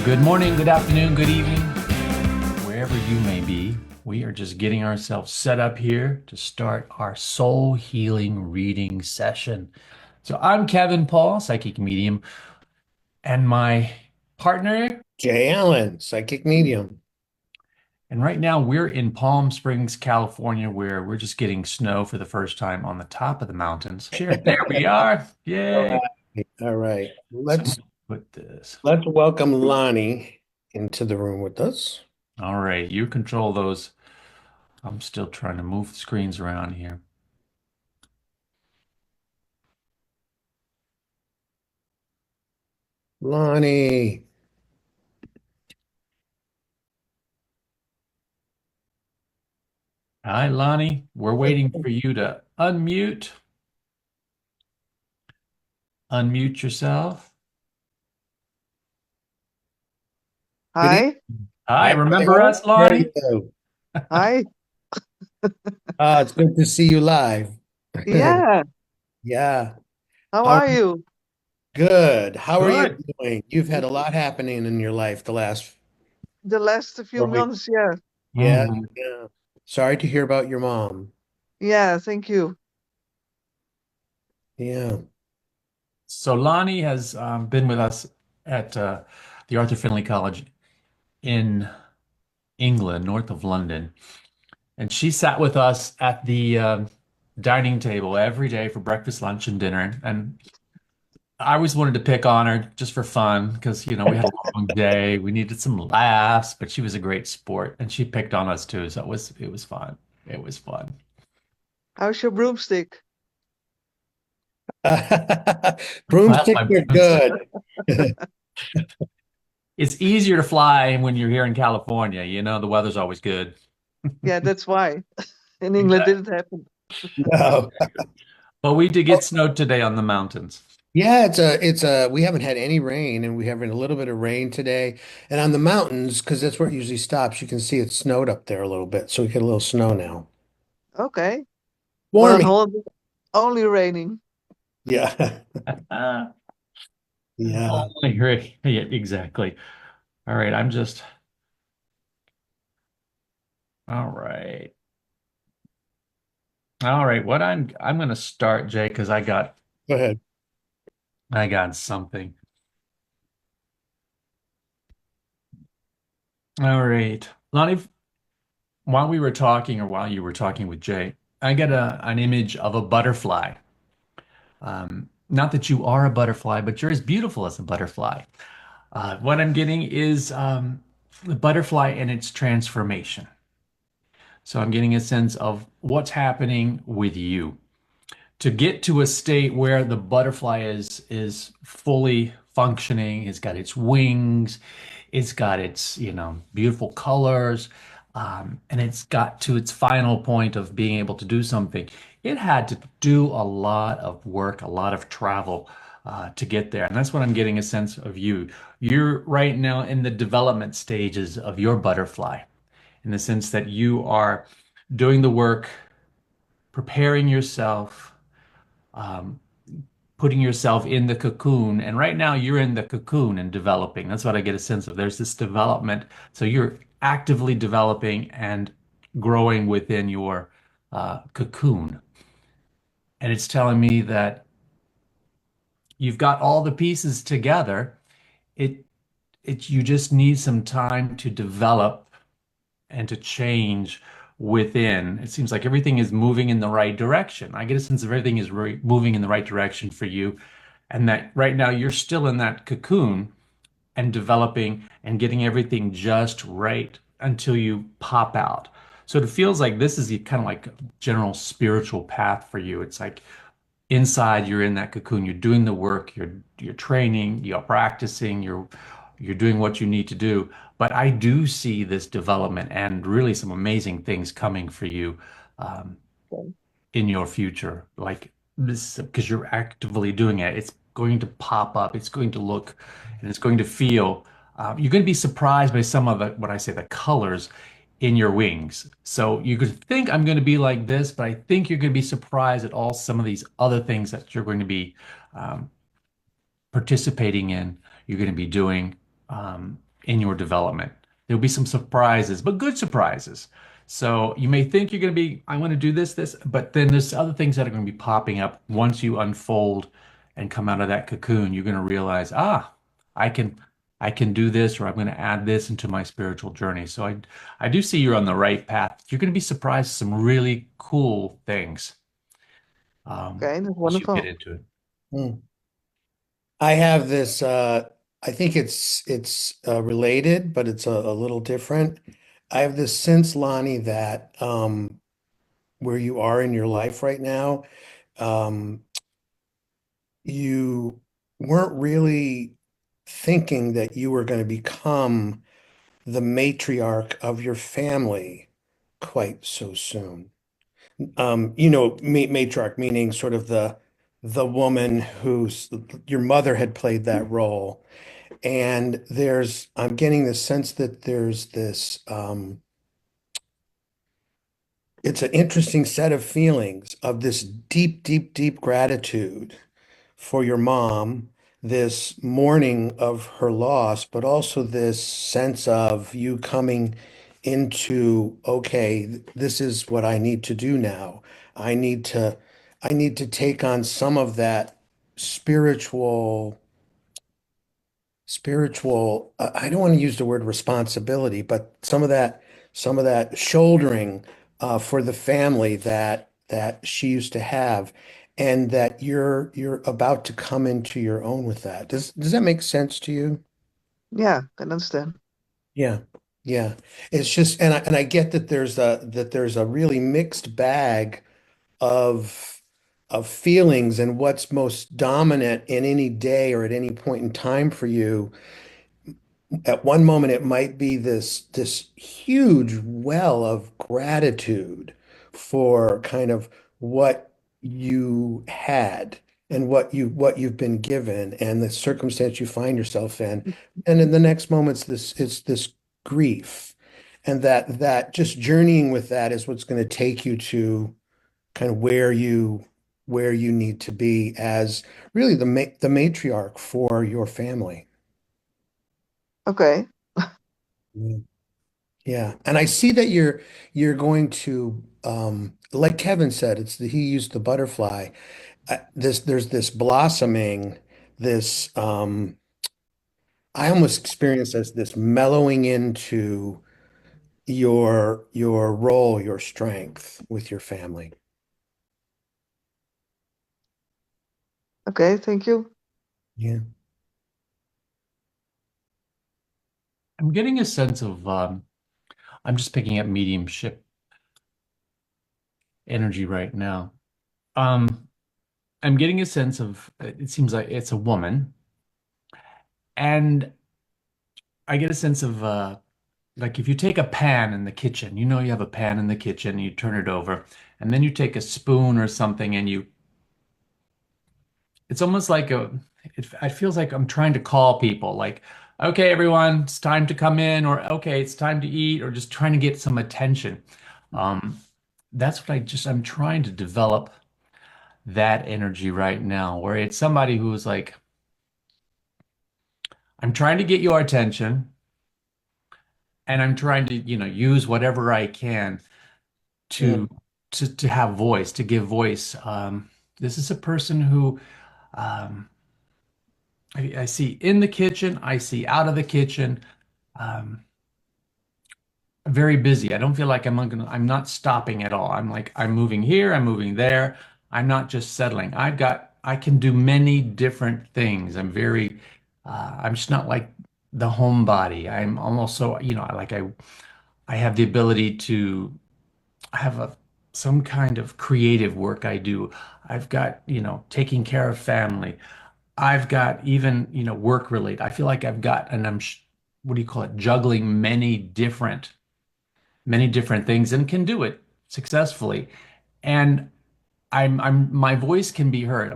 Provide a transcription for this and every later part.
Good morning, good afternoon, good evening, wherever you may be. We are just getting ourselves set up here to start our soul healing reading session. So I'm Kevin Paul, psychic medium, and my partner. Jay Allen, psychic medium. And right now we're in Palm Springs, California, where we're just getting snow for the first time on the top of the mountains. Here, there we are. All Yay. right. All right. So I'm Let's gonna put this. let's welcome Lonnie into the room with us. All right, you control those. I'm still trying to move the screens around here. Lonnie. Hi, Lonnie. We're waiting for you to unmute yourself. Good evening. Hi, Hi, Hi, remember how us, are Lonnie? you? hi. It's good to see you live. Yeah, Yeah. how How are you? good. How are you Good. doing? You've had a lot happening in your life the last The last few 4 weeks. months, yeah. Yeah, Mhm. yeah. Sorry to hear about your mom. Yeah, thank you. Yeah. So Lonnie has been with us at the Arthur Findlay College in England, north of London, and she sat with us at the dining table every day for breakfast, lunch, and dinner. And I always wanted to pick on her just for fun because, we had a long day. We needed some laughs, but she was a great sport and she picked on us too. So it was fun. It was fun. How's your broomstick? Well, Broomsticks my are broomstick. good. It's easier to fly when you're here in California. The weather's always good. Yeah, that's why. In England, Exactly. didn't happen. No. But we did get snow today on the mountains. Yeah, we haven't had any rain and we having a little bit of rain today. And on the mountains, because that's where it usually stops, you can see it snowed up there a little bit. So we get a little snow now. Okay. But on Warm. holiday, only raining. Yeah. Ah, Yeah. only great. Yeah, exactly. All right, all right. All right, what I'm gonna start, Jay, because Go ahead. I got something. All right. Lonnie, while we were talking or while you were talking with Jay, I get an image of a butterfly. Not that you are a butterfly, but you're as beautiful as a butterfly. What I'm getting is the butterfly and its transformation. So I'm getting a sense of what's happening with you to get to a state where the butterfly is fully functioning. It's got its wings, it's got its beautiful colors, and it's got to its final point of being able to do something. It had to do a lot of work, a lot of travel to get there, and that's what I'm getting a sense of you. You're right now in the development stages of your butterfly, in the sense that you are doing the work, preparing yourself, um, putting yourself in the cocoon. And right now you're in the cocoon and developing. That's what I get a sense of. There's this development. So you're actively developing and growing within your cocoon. And it's telling me that you've got all the pieces together. It you just need some time to develop and to change within. It seems like everything is moving in the right direction. I get a sense of everything is moving in the right direction for you, and that right now you're still in that cocoon and developing and getting everything just right until you pop out. So it feels like this is kind of like a general spiritual path for you. It's like inside you're in that cocoon, you're doing the work, you're training, you're practicing, you're doing what you need to do. But I do see this development and really some amazing things coming for you um, Okay. in your future. Like this, because you're actively doing it, it's going to pop up, it's going to look, and it's going to feel. You're going to be surprised by some of the, what I say, the colors in your wings. So you could think I'm going to be like this, but I think you're going to be surprised at all some of these other things that you're going to be um, participating in, you're going to be doing. in your development. There'll be some surprises, but good surprises. So you may think you're going to be, I want to do this, but then there's other things that are going to be popping up once you unfold and come out of that cocoon. You're going to realize, I can, I can do this, or I'm going to add this into my spiritual journey. So I do see you're on the right path. You're going to be surprised at some really cool things Okay, that's once you get wonderful. into it. Mm. I have this, I think it's related, but it's a little different. I have this sense, Lonnie, that where you are in your life right now, um, you weren't really thinking that you were going to become the matriarch of your family quite so soon. Matriarch meaning sort of the woman who's your mother had played that role. And I'm getting the sense that there's this, it's an interesting set of feelings of this deep, deep, deep gratitude for your mom, this mourning of her loss, but also this sense of you coming into, okay, this is what I need to do now. I need to, I need to take on some of that spiritual I don't want to use the word responsibility, but some of that shouldering for the family that she used to have, and that you're about to come into your own with that. Does that make sense to you? Yeah, can understand. Yeah. Yeah. It's just, and I get that there's a really mixed bag of of feelings, and what's most dominant in any day or at any point in time for you. At one moment it might be this huge well of gratitude for kind of what you had and what you've been given and the circumstance you find yourself in. And in the next moments it's this grief. And that just journeying with that is what's going to take you to kind of where you need to be as really the matriarch for your family. Okay. Yeah, and I see that you're going to like Kevin said, he used the butterfly. There's this blossoming, this I almost experience as this mellowing into your role, your strength with your family. Okay, thank you. Yeah. I'm getting a sense of, I'm just picking up mediumship energy right now. Um, I'm getting a sense of, it seems like it's a woman, and I get a sense of, like if you take a pan in the kitchen, you know you have a pan in the kitchen, you turn it over, and then you take a spoon or something and it's almost like it feels like I'm trying to call people, like, okay, everyone, it's time to come in, or okay, it's time to eat, or just trying to get some attention. Um, that's what I'm trying to develop that energy right now, where it's somebody who's like, I'm trying to get your attention, and I'm trying to, use whatever I can Yeah. to to have voice, to give voice. This is a person who um, I see in the kitchen, I see out of the kitchen, um, very busy. I don't feel like I'm not stopping at all. I'm like, I'm moving here, I'm moving there. I'm not just settling. I can do many different things. I'm just not like the homebody. I'm almost so, I have the ability to have some kind of creative work I do. I've got, taking care of family. I've got even, work related. I feel like I've got, and what do you call it? Juggling many different things and can do it successfully. And my voice can be heard.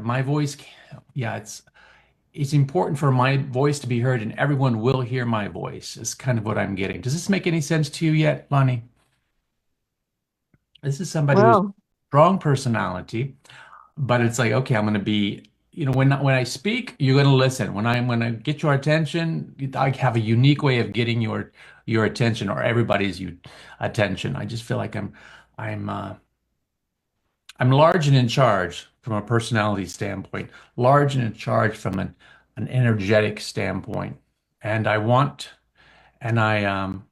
Yeah, it's important for my voice to be heard and everyone will hear my voice is kind of what I'm getting. Does this make any sense to you yet, Lonnie? This is somebody who's Well, strong personality, but it's like, okay, I'm going to be, when I speak, you're going to listen. When I get your attention, I have a unique way of getting your attention or everybody's attention. I just feel like I'm I'm large and in charge from a personality standpoint, large and in charge from an energetic standpoint. And I want and I'm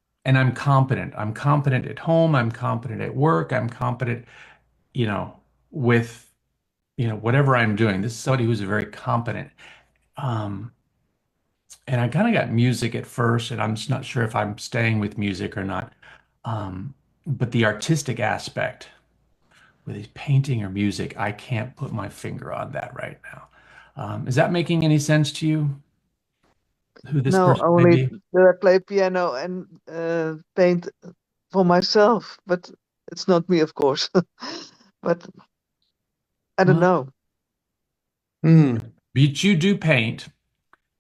competent. I'm competent at home, I'm competent at work, I'm competent, you know, with whatever I'm doing. This is somebody who's very competent. Um, and I kind of got music at first, and I'm just not sure if I'm staying with music or not. But the artistic aspect, whether it's painting or music, I can't put my finger on that right now. Is that making any sense to you? Who this No, person may only be? that I play piano and paint for myself, but it's not me, of course. But I don't Well, know. Hmm. but you do paint,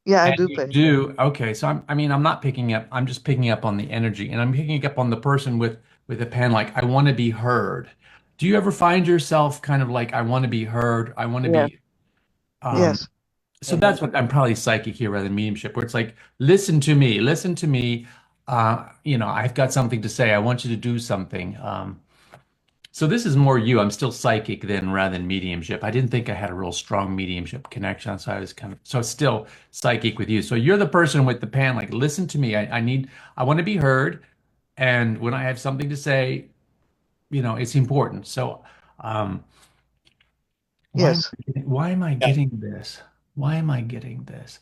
Yeah, I and do you paint. do. Okay, so I mean, I'm not picking up. I'm just picking up on the energy, and I'm picking up on the person with a pen. Like, I want to be heard. Do you ever find yourself kind of like, I want to be heard? I want to Yeah, be. Um, yes, so Mhm. that's what I'm probably psychic here rather than mediumship, where it's like, listen to me, listen to me. I've got something to say. I want you to do something. So this is more you. I'm still psychic then rather than mediumship. I didn't think I had a real strong mediumship connection, so I was so it's still psychic with you. So you're the person with the pan, like, listen to me. I want to be heard, and when I have something to say, it's important. So, um, yes. why am I Yeah. getting this? Why am I getting this?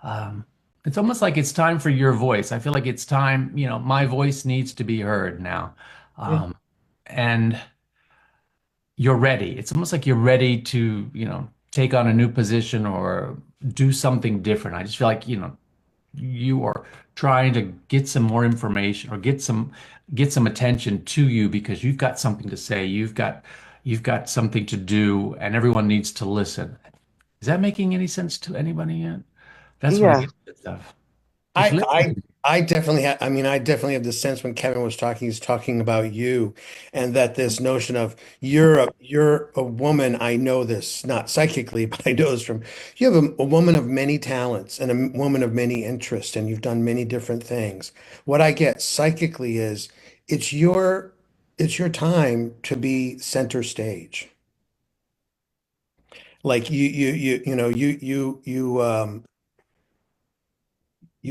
Um, it's almost like it's time for your voice. I feel like it's time, my voice needs to be heard now. Yeah. And you're ready. It's almost like you're ready to, take on a new position or do something different. I just feel like, you are trying to get some more information or get some attention to you because you've got something to say. You've got something to do and everyone needs to listen. Is that making any sense to anybody yet? That's what I Yeah, get sense of. Just I listen. I I definitely have, I mean, I definitely have the sense when Kevin was talking, he's talking about you and that this notion of you're a woman. I know this, not psychically, but I know this from you have a woman of many talents and a woman of many interests, and you've done many different things. What I get psychically is it's your it's your time to be center stage. Like you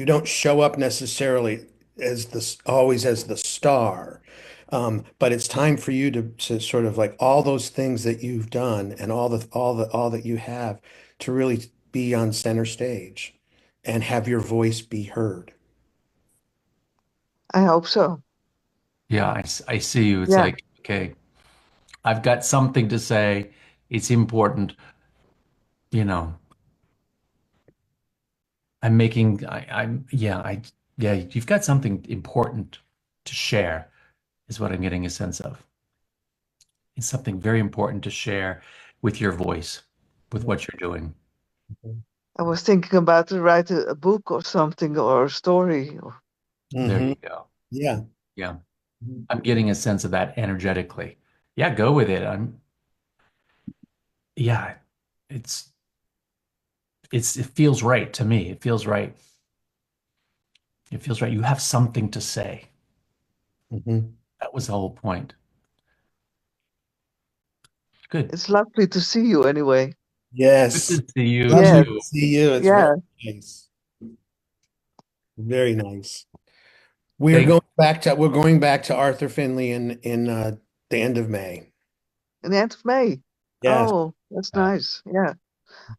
don't show up necessarily as always as the star. But it's time for you to sort of like all those things that you've done and all that you have to really be on center stage and have your voice be heard. I hope so. Yeah, I see you. It's Yeah, like, okay, I've got something to say. It's important, you know. Yeah, you've got something important to share, is what I'm getting a sense of. It's something very important to share with your voice, with what you're doing. I was thinking about to write a book or something or a story. There Hmm. you go. Yeah. Yeah. I'm getting a sense of that energetically. Yeah, go with it. Yeah, it's, it feels right to me. It feels right. It feels right. You have something to say. Hmm. That was the whole point. Good. It's lovely to see you anyway. Good Yes. to see you Lovely Yes, to too. see you. It's very yeah. nice. Very nice. We are Thank going back to Arthur Finley in the end of May. In the end of May. Yes. Oh, that's Yeah. nice. Yeah.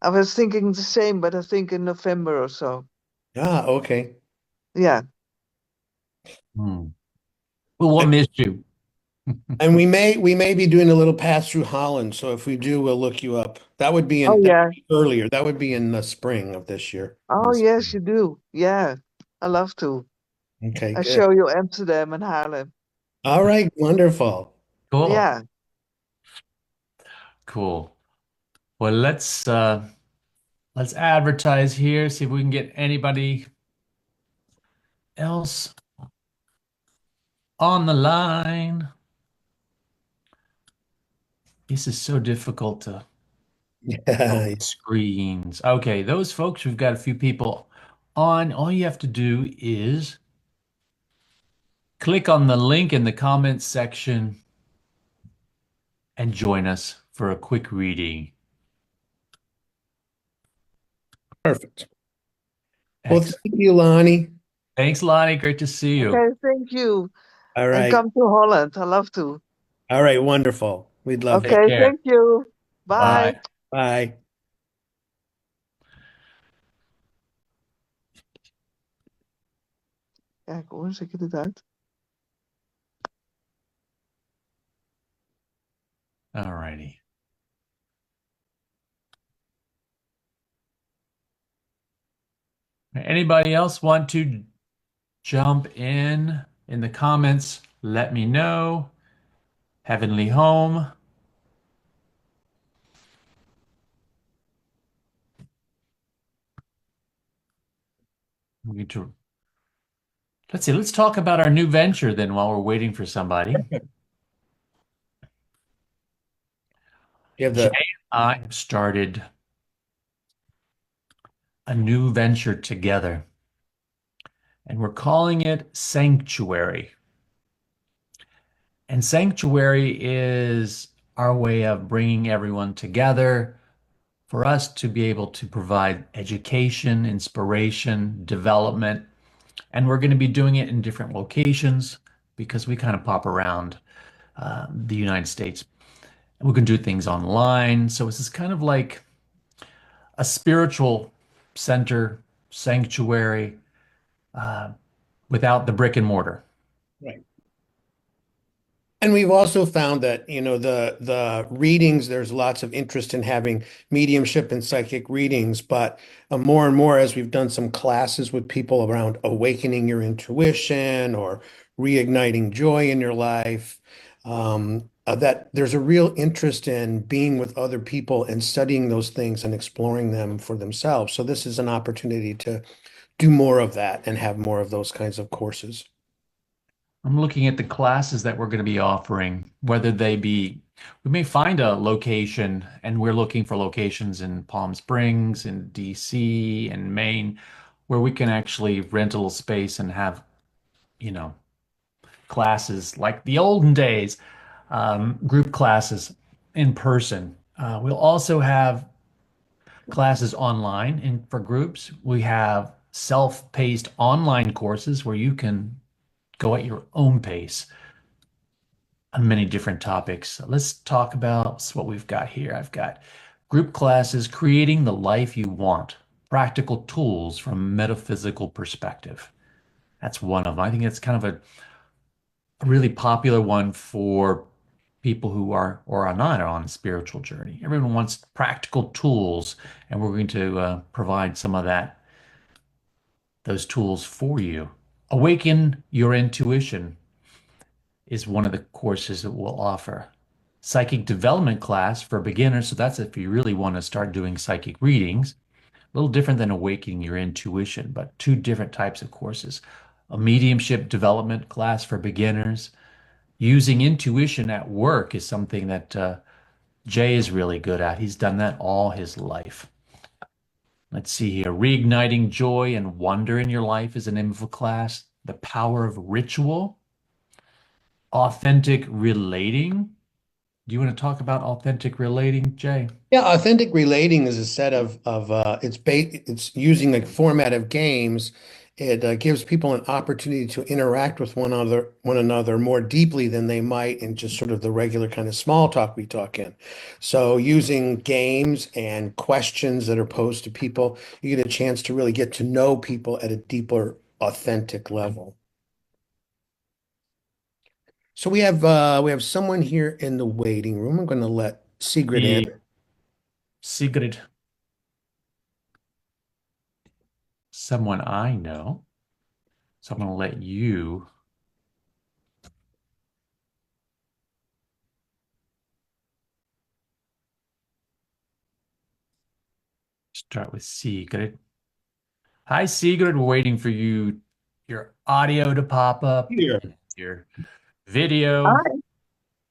I was thinking the same, but I think in November or so. Ah, okay. Yeah. Hmm. Well, we'll miss you. And we may be doing a little pass through Holland. So if we do, we'll look you up. Oh, That would yeah. be earlier. That would be in the spring of this year. Oh, yes, you do. Yeah. I love to. Okay, I good. show you Amsterdam and Haarlem. All right, wonderful. Cool. Yeah. Cool. Well, let's advertise here, see if we can get anybody else on the line. This is so difficult to Yeah. Screens. Okay, those folks, we've got a few people on. All you have to do is click on the link in the comments section and join us for a quick reading. Perfect. Well, Excellent. thank you, Lonnie. Thanks, Lonnie. Great to see you. Okay, thank you. All And right. come to Holland. I love to. All right. Wonderful. We'd love Take to. Okay, care. thank you. Bye. Bye. Bye. Kijk hoor, zet je dit uit? All righty. Anybody else want to jump in the comments? Let me know. Heavenly Home. We need to let's see. Let's talk about our new venture then while we're waiting for somebody. You have Jay the and I have started a new venture together, and we're calling it Sanctuary. And Sanctuary is our way of bringing everyone together for us to be able to provide education, inspiration, development. And we're going to be doing it in different locations because we kind of pop around the United States. And we can do things online. So this is kind of like a spiritual center, sanctuary, without the brick and mortar. right. And we've also found that, the readings, there's lots of interest in having mediumship and psychic readings, but more and more as we've done some classes with people around awakening your intuition or reigniting joy in your life, that there's a real interest in being with other people and studying those things and exploring them for themselves. So this is an opportunity to do more of that and have more of those kinds of courses. I'm looking at the classes that we're going to be offering, whether they be, we may find a location, and we're looking for locations in Palm Springs, in DC, and Maine, where we can actually rent a little space and have, you know, classes like the olden days, group classes in person. We'll also have classes online for groups. We have self-paced online courses where you can go at your own pace on many different topics. Let's talk about what we've got here. I've got group classes, creating the life you want, practical tools from a metaphysical perspective. That's one of them. I think it's kind of a really popular one for people who are or are not on a spiritual journey. Everyone wants practical tools, and we're going to provide some of those tools for you. Awaken your intuition is one of the courses that we'll offer. Psychic development class for beginners. So that's if you really want to start doing psychic readings. A little different than awakening your intuition, but two different types of courses. A mediumship development class for beginners. Using intuition at work is something that Jay is really good at. He's done that all his life. Let's see here. Reigniting joy and wonder in your life is the name of a class. The power of ritual. Authentic relating. Do you want to talk about authentic relating, Jay? Yeah, authentic relating is a set it's using a format of games. It gives people an opportunity to interact with one another more deeply than they might in just sort of the regular kind of small talk we talk in. So using games and questions that are posed to people, you get a chance to really get to know people at a deeper, authentic level. So we have someone here in the waiting room. I'm going to let Sigrid in. Sigrid, someone I know. So I'm going to let you start with Sigrid. Hi, Sigrid. We're waiting for your audio to pop up, Here. your video. Hi.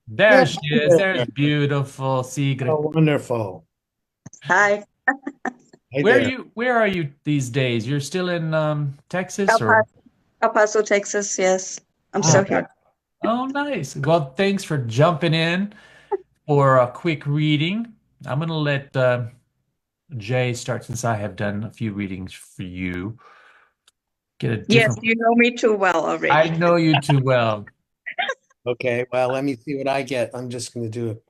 There Yeah. she is. There's beautiful Sigrid. Oh, wonderful. Hi, Hi there. Where are you these days? You're still in El Texas or Paso, El Paso, Texas. Yes, I'm Ah, still okay. here. Oh, nice. Well, thanks for jumping in for a quick reading. I'm gonna let Jay start since I have done a few readings for you. Get a Yes, different. you know me too well I already. know you too well. okay. Well, let me see what I get. I'm just going to do it.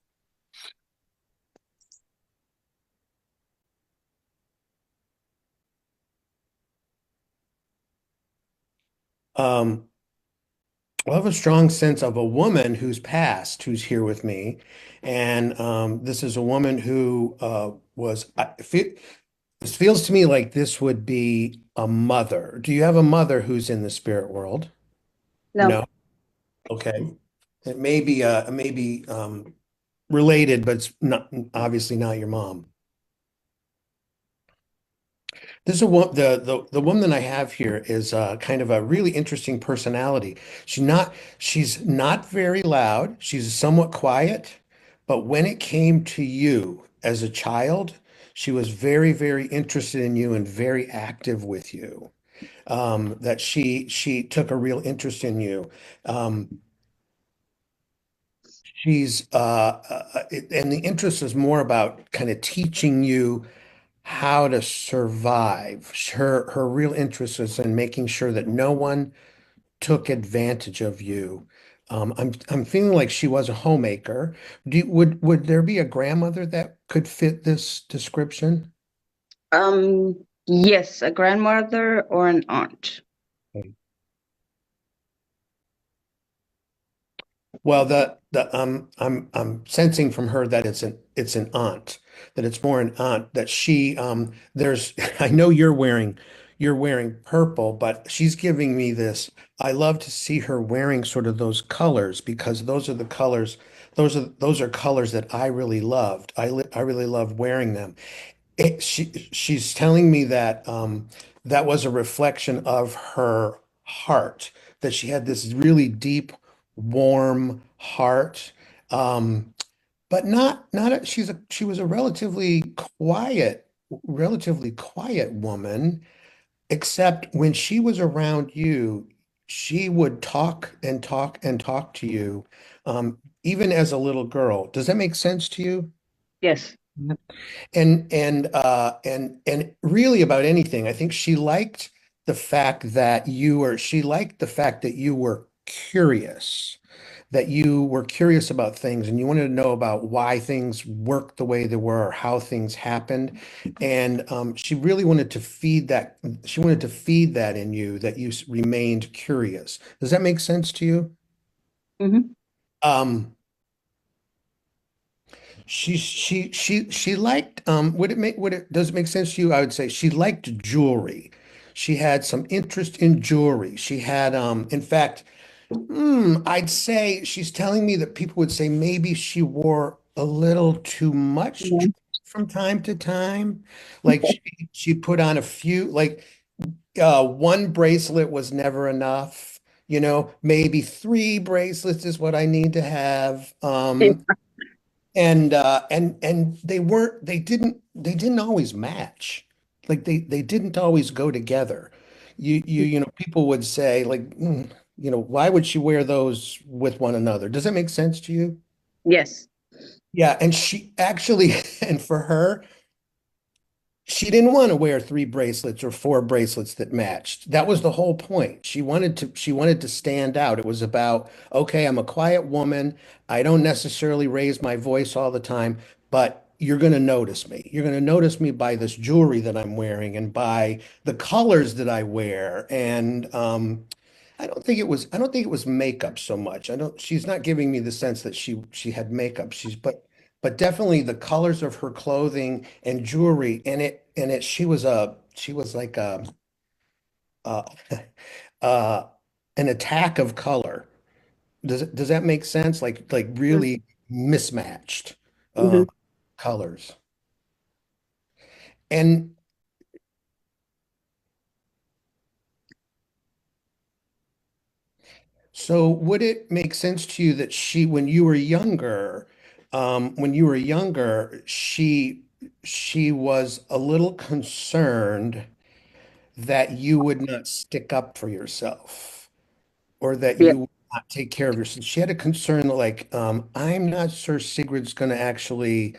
Um, I have a strong sense of a woman who's passed, who's here with me, and this is a woman who was. This feels to me like this would be a mother. Do you have a mother who's in the spirit world? No. No. Okay. It may be related, but it's not obviously not your mom. This is a wo- the woman I have here is kind of a really interesting personality. She's not very loud. She's somewhat quiet, but when it came to you as a child, she was very, very interested in you and very active with you. That she took a real interest in you. Um, and the interest is more about kind of teaching you how to survive. Her real interest is in making sure that no one took advantage of you. I'm feeling like she was a homemaker. Would there be a grandmother that could fit this description? Yes, a grandmother or an aunt. Well, I'm sensing from her that it's an aunt, that it's more an aunt, that she there's I know you're wearing purple, but she's giving me this. I love to see her wearing sort of those colors because those are the colors, those are colors that I really loved. I really love wearing them. She's telling me that that was a reflection of her heart, that she had this really deep, warm heart. Um, but she was a relatively quiet woman, except when she was around you, she would talk and talk and talk to you, even as a little girl. Does that make sense to you? Yes. And really about anything. I think she liked the fact that you were curious, that you were curious about things and you wanted to know about why things worked the way they were or how things happened. And she really wanted to feed that. She wanted to feed that in you, that remained curious. Does that make sense to you? Hmm. Um, she liked would it does it make sense to you? I would say she liked jewelry. She had some interest in jewelry. She had in fact, I'd say she's telling me that people would say maybe she wore a little too much Yeah. jewelry from time to time. Like she put on a few, like one bracelet was never enough. Maybe three bracelets is what I need to have. And they didn't always match. Like they didn't always go together. People would say like, why would she wear those with one another? Does that make sense to you? Yes. Yeah, and she actually, and for her, she didn't want to wear three bracelets or four bracelets that matched. That was the whole point. She wanted to stand out. It was about, okay, I'm a quiet woman. I don't necessarily raise my voice all the time, but you're going to notice me. You're going to notice me by this jewelry that I'm wearing and by the colors that I wear. And I don't think it was makeup so much. She's not giving me the sense that she had makeup. But definitely the colors of her clothing and jewelry she was like uh, uh, an attack of color. Does that make sense? Like really mismatched uh, Hmm. colors. And so would it make sense to you that when you were younger, she she was a little concerned that you would not stick up for yourself or that Yeah. you would not take care of yourself. She had a concern that like, I'm not sure Sigrid's going to actually,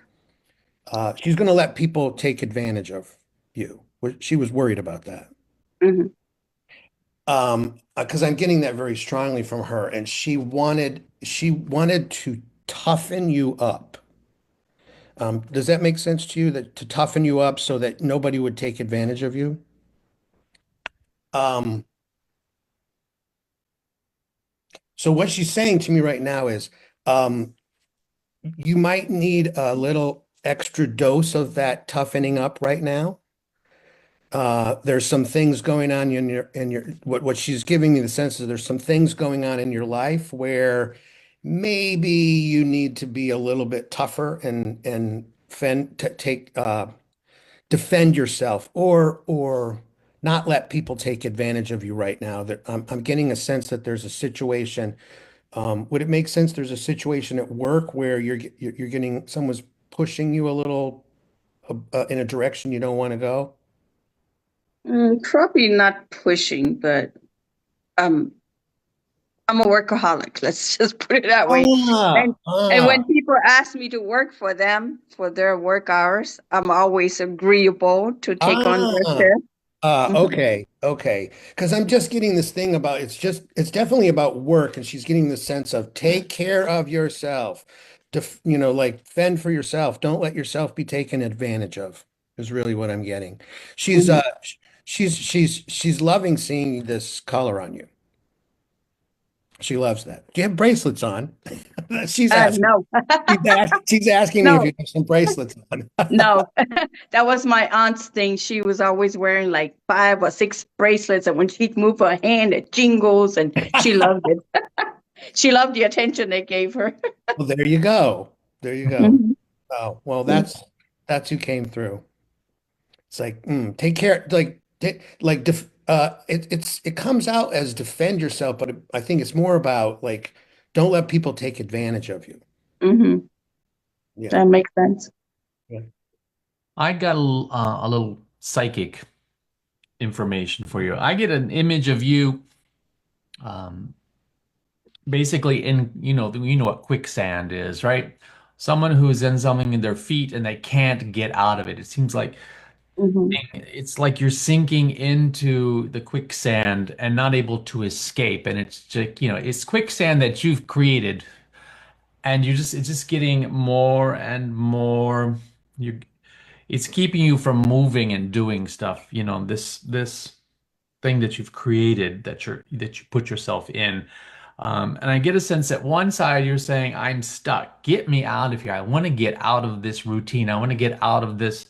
she's going to let people take advantage of you. She was worried about that. Hmm. Because I'm getting that very strongly from her, and she wanted to toughen you up. Does that make sense to you that to toughen you up so that nobody would take advantage of you? Um, so what she's saying to me right now is, um, you might need a little extra dose of that toughening up right now. There's some things going on in your what she's giving me the sense is there's some things going on in your life where maybe you need to be a little bit tougher and defend yourself or not let people take advantage of you right now. That I'm getting a sense that there's a situation. Would it make sense there's a situation at work where you're getting someone's pushing you a little in a direction you don't want to go? Probably not pushing, but um, I'm a workaholic. Let's just put it that way. Ah, And when ah, people ask me to work for them for their work hours, I'm always agreeable to take on their ah. shift. Mhm. Okay, okay. Because I'm just getting this thing about it's definitely about work, and she's getting the sense of take care of yourself. Like fend for yourself. Don't let yourself be taken advantage of, is really what I'm getting. She's Mhm. she's loving seeing this color on you. She loves that. Do you have bracelets on? She's asking. No, She's asking me if no, you have some bracelets on. no. That was my aunt's thing. She was always wearing like 5 or 6 bracelets, and when she'd move her hand, it jingles, and she loved it. She loved the attention they gave her. Well, there you go. There you go. Mhm. Oh, well, that's who came through. It's like, take care, it comes out as defend yourself, but I think it's more about like don't let people take advantage of you. Mhm. Yeah. That makes sense. Yeah. I got a little psychic information for you. I get an image of you, um, basically in, you know what quicksand is, right? Someone who's in something in their feet and they can't get out of it. It seems like Mhm. it's like you're sinking into the quicksand and not able to escape. And it's just, it's quicksand that you've created, and it's just getting more and more. You It's keeping you from moving and doing stuff. This thing that you've created that you put yourself in. And I get a sense that one side you're saying, I'm stuck. Get me out of here. I want to get out of this routine. I want to get out of this,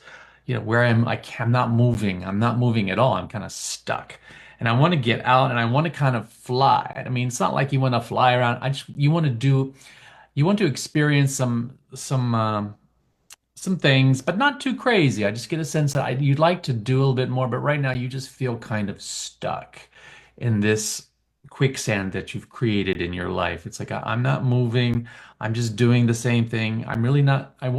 where I'm not moving. I'm not moving at all. I'm kind of stuck. And I want to get out and I want to kind of fly. I mean, it's not like you want to fly around. You want to experience some things, but not too crazy. I just get a sense that you'd like to do a little bit more, but right now you just feel kind of stuck in this quicksand that you've created in your life. It's like I'm not moving. I'm just doing the same thing. I'm really not. I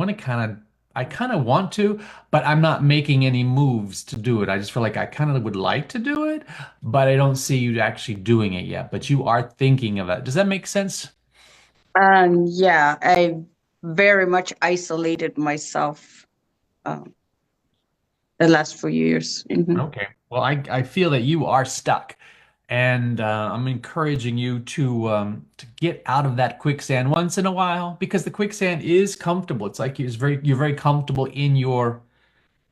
kind of want to, but I'm not making any moves to do it. I just feel like I kind of would like to do it, but I don't see you actually doing it yet. But you are thinking of it. Does that make sense? Yeah, I very much isolated myself um, the last few years. Okay. Well, I feel that you are stuck, and I'm encouraging you to get out of that quicksand once in a while because the quicksand is comfortable. It's like you're very comfortable in your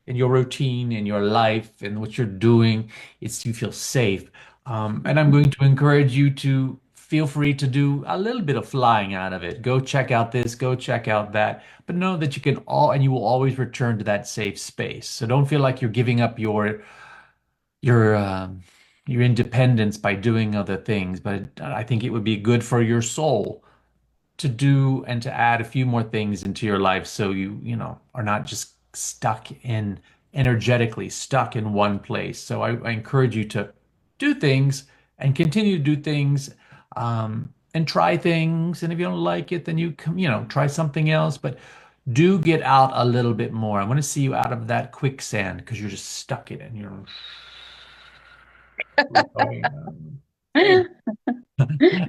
routine, in your life, and what you're doing. You feel safe. And I'm going to encourage you to feel free to do a little bit of flying out of it. Go check out this, go check out that, but know that and you will always return to that safe space. So don't feel like you're giving up your your independence by doing other things. But I think it would be good for your soul to do and to add a few more things into your life so you are not just energetically stuck in one place. So I encourage you to do things and continue to do things, and try things. And if you don't like it, then try something else. But do get out a little bit more. I want to see you out of that quicksand because you're just stuck in it and you're going, hey.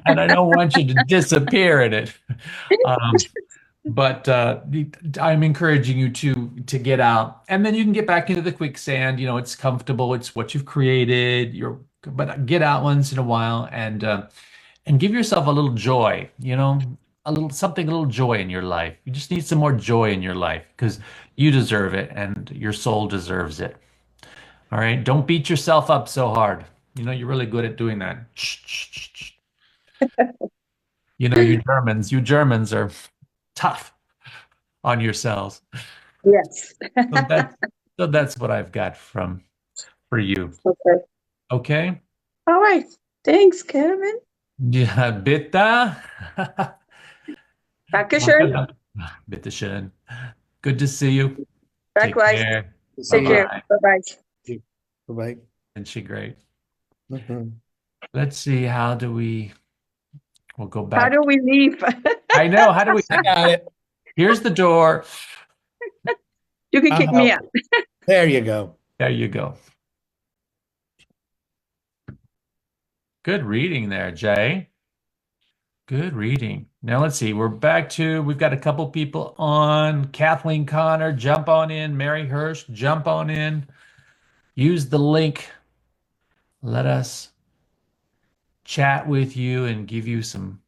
And I don't want you to disappear in it. Um, but I'm encouraging you to get out, and then you can get back into the quicksand. You know, it's comfortable. It's what you've created. But get out once in a while and give yourself a little joy. You know, a little joy in your life. You just need some more joy in your life because you deserve it, and your soul deserves it. All right, don't beat yourself up so hard. You know, you're really good at doing that. Shh, shh, shh, shh. You know, you Germans are tough on yourselves. Yes. So that's so that's what I've got for you. Okay. Okay? All right. Thanks, Kevin. Ja, bitte. Dankeschön. Bitteschön. Good to see you. Take Likewise. care. Take care. Bye-bye. Bye-bye. Bye-bye. And she great. Mhm. Let's see, we'll go How back. do we leave? I know, how do we, I got it. here's the door. You can kick me out. There you go. There you go. Good reading there, Jay. Good reading. Now let's see. We've got a couple people on. Kathleen Connor, jump on in. Mary Hirsch, jump on in. Use the link. Let us chat with you and give you some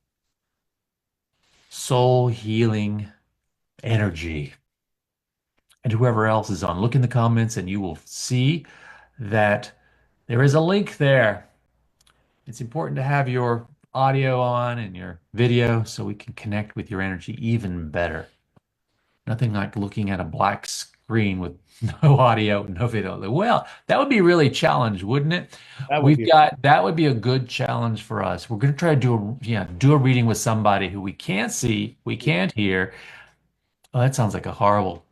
soul healing energy. And whoever else is on, look in the comments and you will see that there is a link there. It's important to have your audio on and your video so we can connect with your energy even better. Nothing like looking at a black screen with no audio, no video. Well, that would be really a challenge, wouldn't it? That would be That would be a good challenge for us. We're going to try to do a reading with somebody who we can't see, we can't hear. Oh, that sounds like a horrible,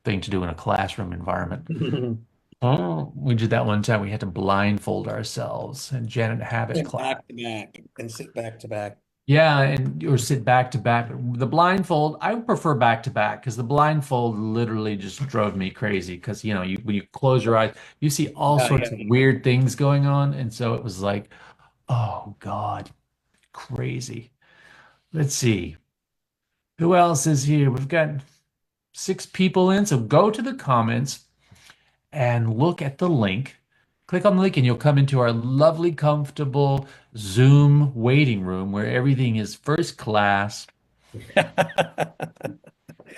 thing to do in a classroom environment. Oh, we did that one time. We had to blindfold ourselves and Janet Habit class. back to back and sit back to back. Yeah, or sit back to back. The blindfold, I would prefer back to back because the blindfold literally just drove me crazy because when you close your eyes, you see all sorts of weird things going on. And so it was like, oh God, crazy. Let's see. Who else is here? We've got 6 people in. So go to the comments and look at the link. Click on the link and you'll come into our lovely, comfortable Zoom waiting room where everything is first class.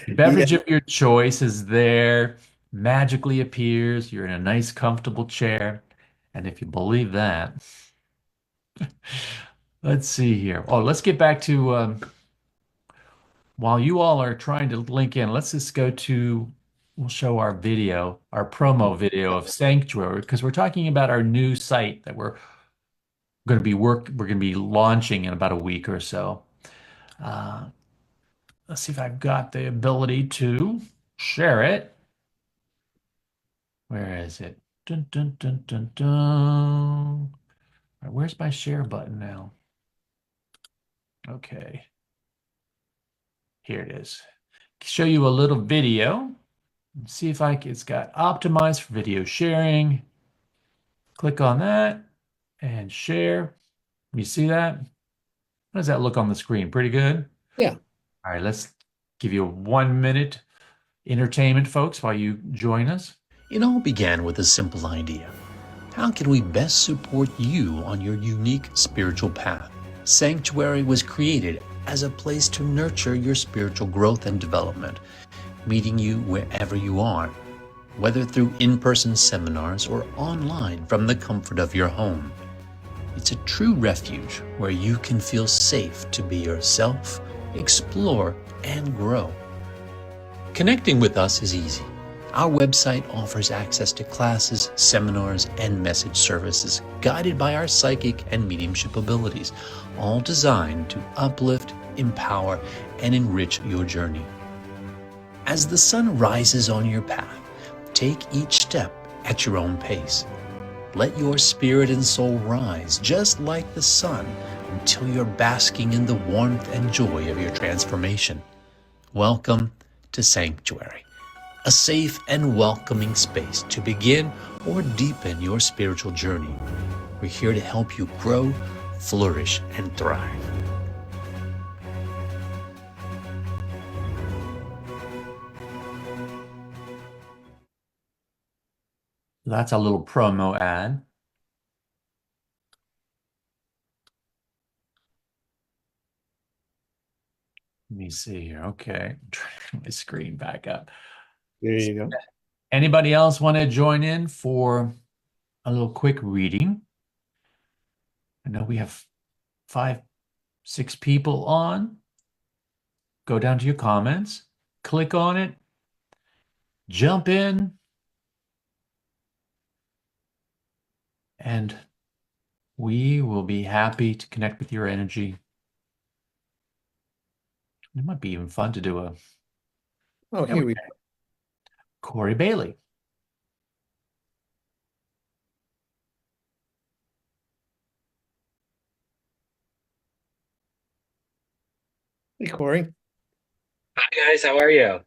Beverage of your choice is there, magically appears. You're in a nice, comfortable chair. And if you believe that, let's see here. Oh, let's get back to, while you all are trying to link in, let's just we'll show our promo video of Sanctuary, because we're talking about our new site that we're going to be launching in about a week or so. Let's see if I've got the ability to share it. Where is it? Dun, dun, dun, dun, dun. All right, where's my share button now? Okay. Here it is. Show you a little video. See if it's got optimized for video sharing. Click on that and share. You see that? How does that look on the screen? Pretty good? Yeah. All right, let's give you a 1-minute entertainment, folks, while you join us. It all began with a simple idea. How can we best support you on your unique spiritual path? Sanctuary was created as a place to nurture your spiritual growth and development, meeting you wherever you are, whether through in-person seminars or online from the comfort of your home. It's a true refuge where you can feel safe to be yourself, explore, and grow. Connecting with us is easy. Our website offers access to classes, seminars, and message services guided by our psychic and mediumship abilities, all designed to uplift, empower, and enrich your journey. As the sun rises on your path, take each step at your own pace. Let your spirit and soul rise just like the sun until you're basking in the warmth and joy of your transformation. Welcome to Sanctuary, a safe and welcoming space to begin or deepen your spiritual journey. We're here to help you grow, flourish, and thrive. That's a little promo ad. Let me see here. Okay. Turn my screen back up. There you go. Anybody else want to join in for a little quick reading? I know we have 5, 6 people on. Go down to your comments, click on it, jump in, and we will be happy to connect with your energy. It might be even fun to do a Oh, here we go. Corey Bailey. Hey, Corey. Hi guys, how are you?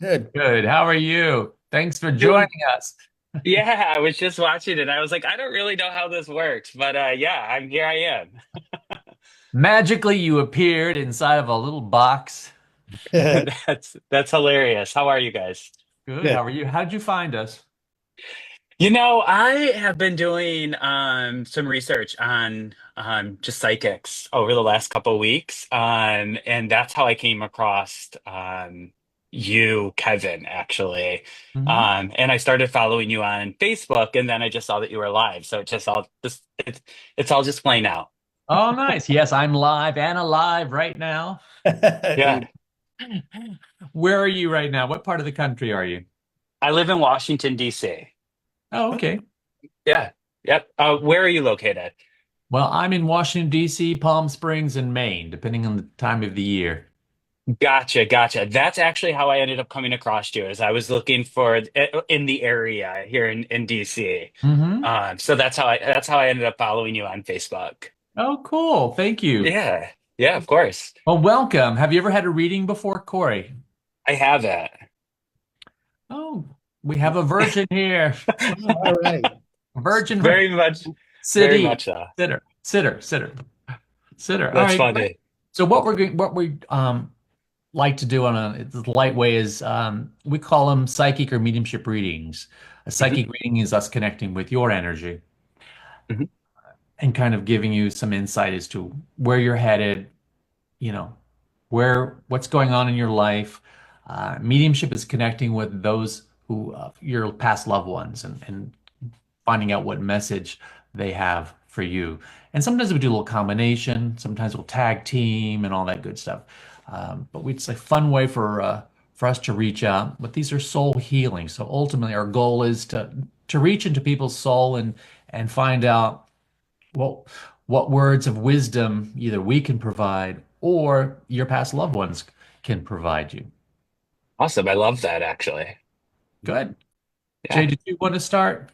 Good. Good. How are you? Thanks for joining us. Yeah, I was just watching it. I was like, I don't really know how this works, but yeah, here I am. Magically, you appeared inside of a little box. That's hilarious. How are you guys? Good. Good. How are you? How'd you find us? I have been doing some research on just psychics over the last couple of weeks. And that's how I came across you, Kevin, actually. Mhm. And I started following you on Facebook, and then I just saw that you were live. So it's all just playing out. Oh, nice. Yes, I'm live and alive right now. Yeah. Where are you right now? What part of the country are you? I live in Washington, D.C. Oh, okay. Yeah. Yep. Where are you located? Well, I'm in Washington, D.C., Palm Springs, and Maine, depending on the time of the year. Gotcha, gotcha. That's actually how I ended up coming across you, as I was looking for in the area here in DC. Hmm. So that's how I ended up following you on Facebook. Oh, cool. Thank you. Yeah. Yeah, of course. Well, welcome. Have you ever had a reading before, Corey? I have it. Oh, we have a virgin here. All right. Virgin Very much, very City. much so. Sitter. All That's right. funny. So what we like to do on a light way is we call them psychic or mediumship readings. A Mhm, psychic reading is us connecting with your energy mhm. and kind of giving you some insight as to where you're headed, you know, what's going on in your life. Mediumship is connecting with those who your past loved ones and finding out what message they have for you. And sometimes we do a little combination. Sometimes we'll tag team and all that good stuff. But it's a fun way for us to reach out. But these are soul healing. So ultimately, our goal is to reach into people's soul and find out what what words of wisdom either we can provide or your past loved ones can provide you. Awesome. I love that actually. Good. Jay, Yeah. did you want to start?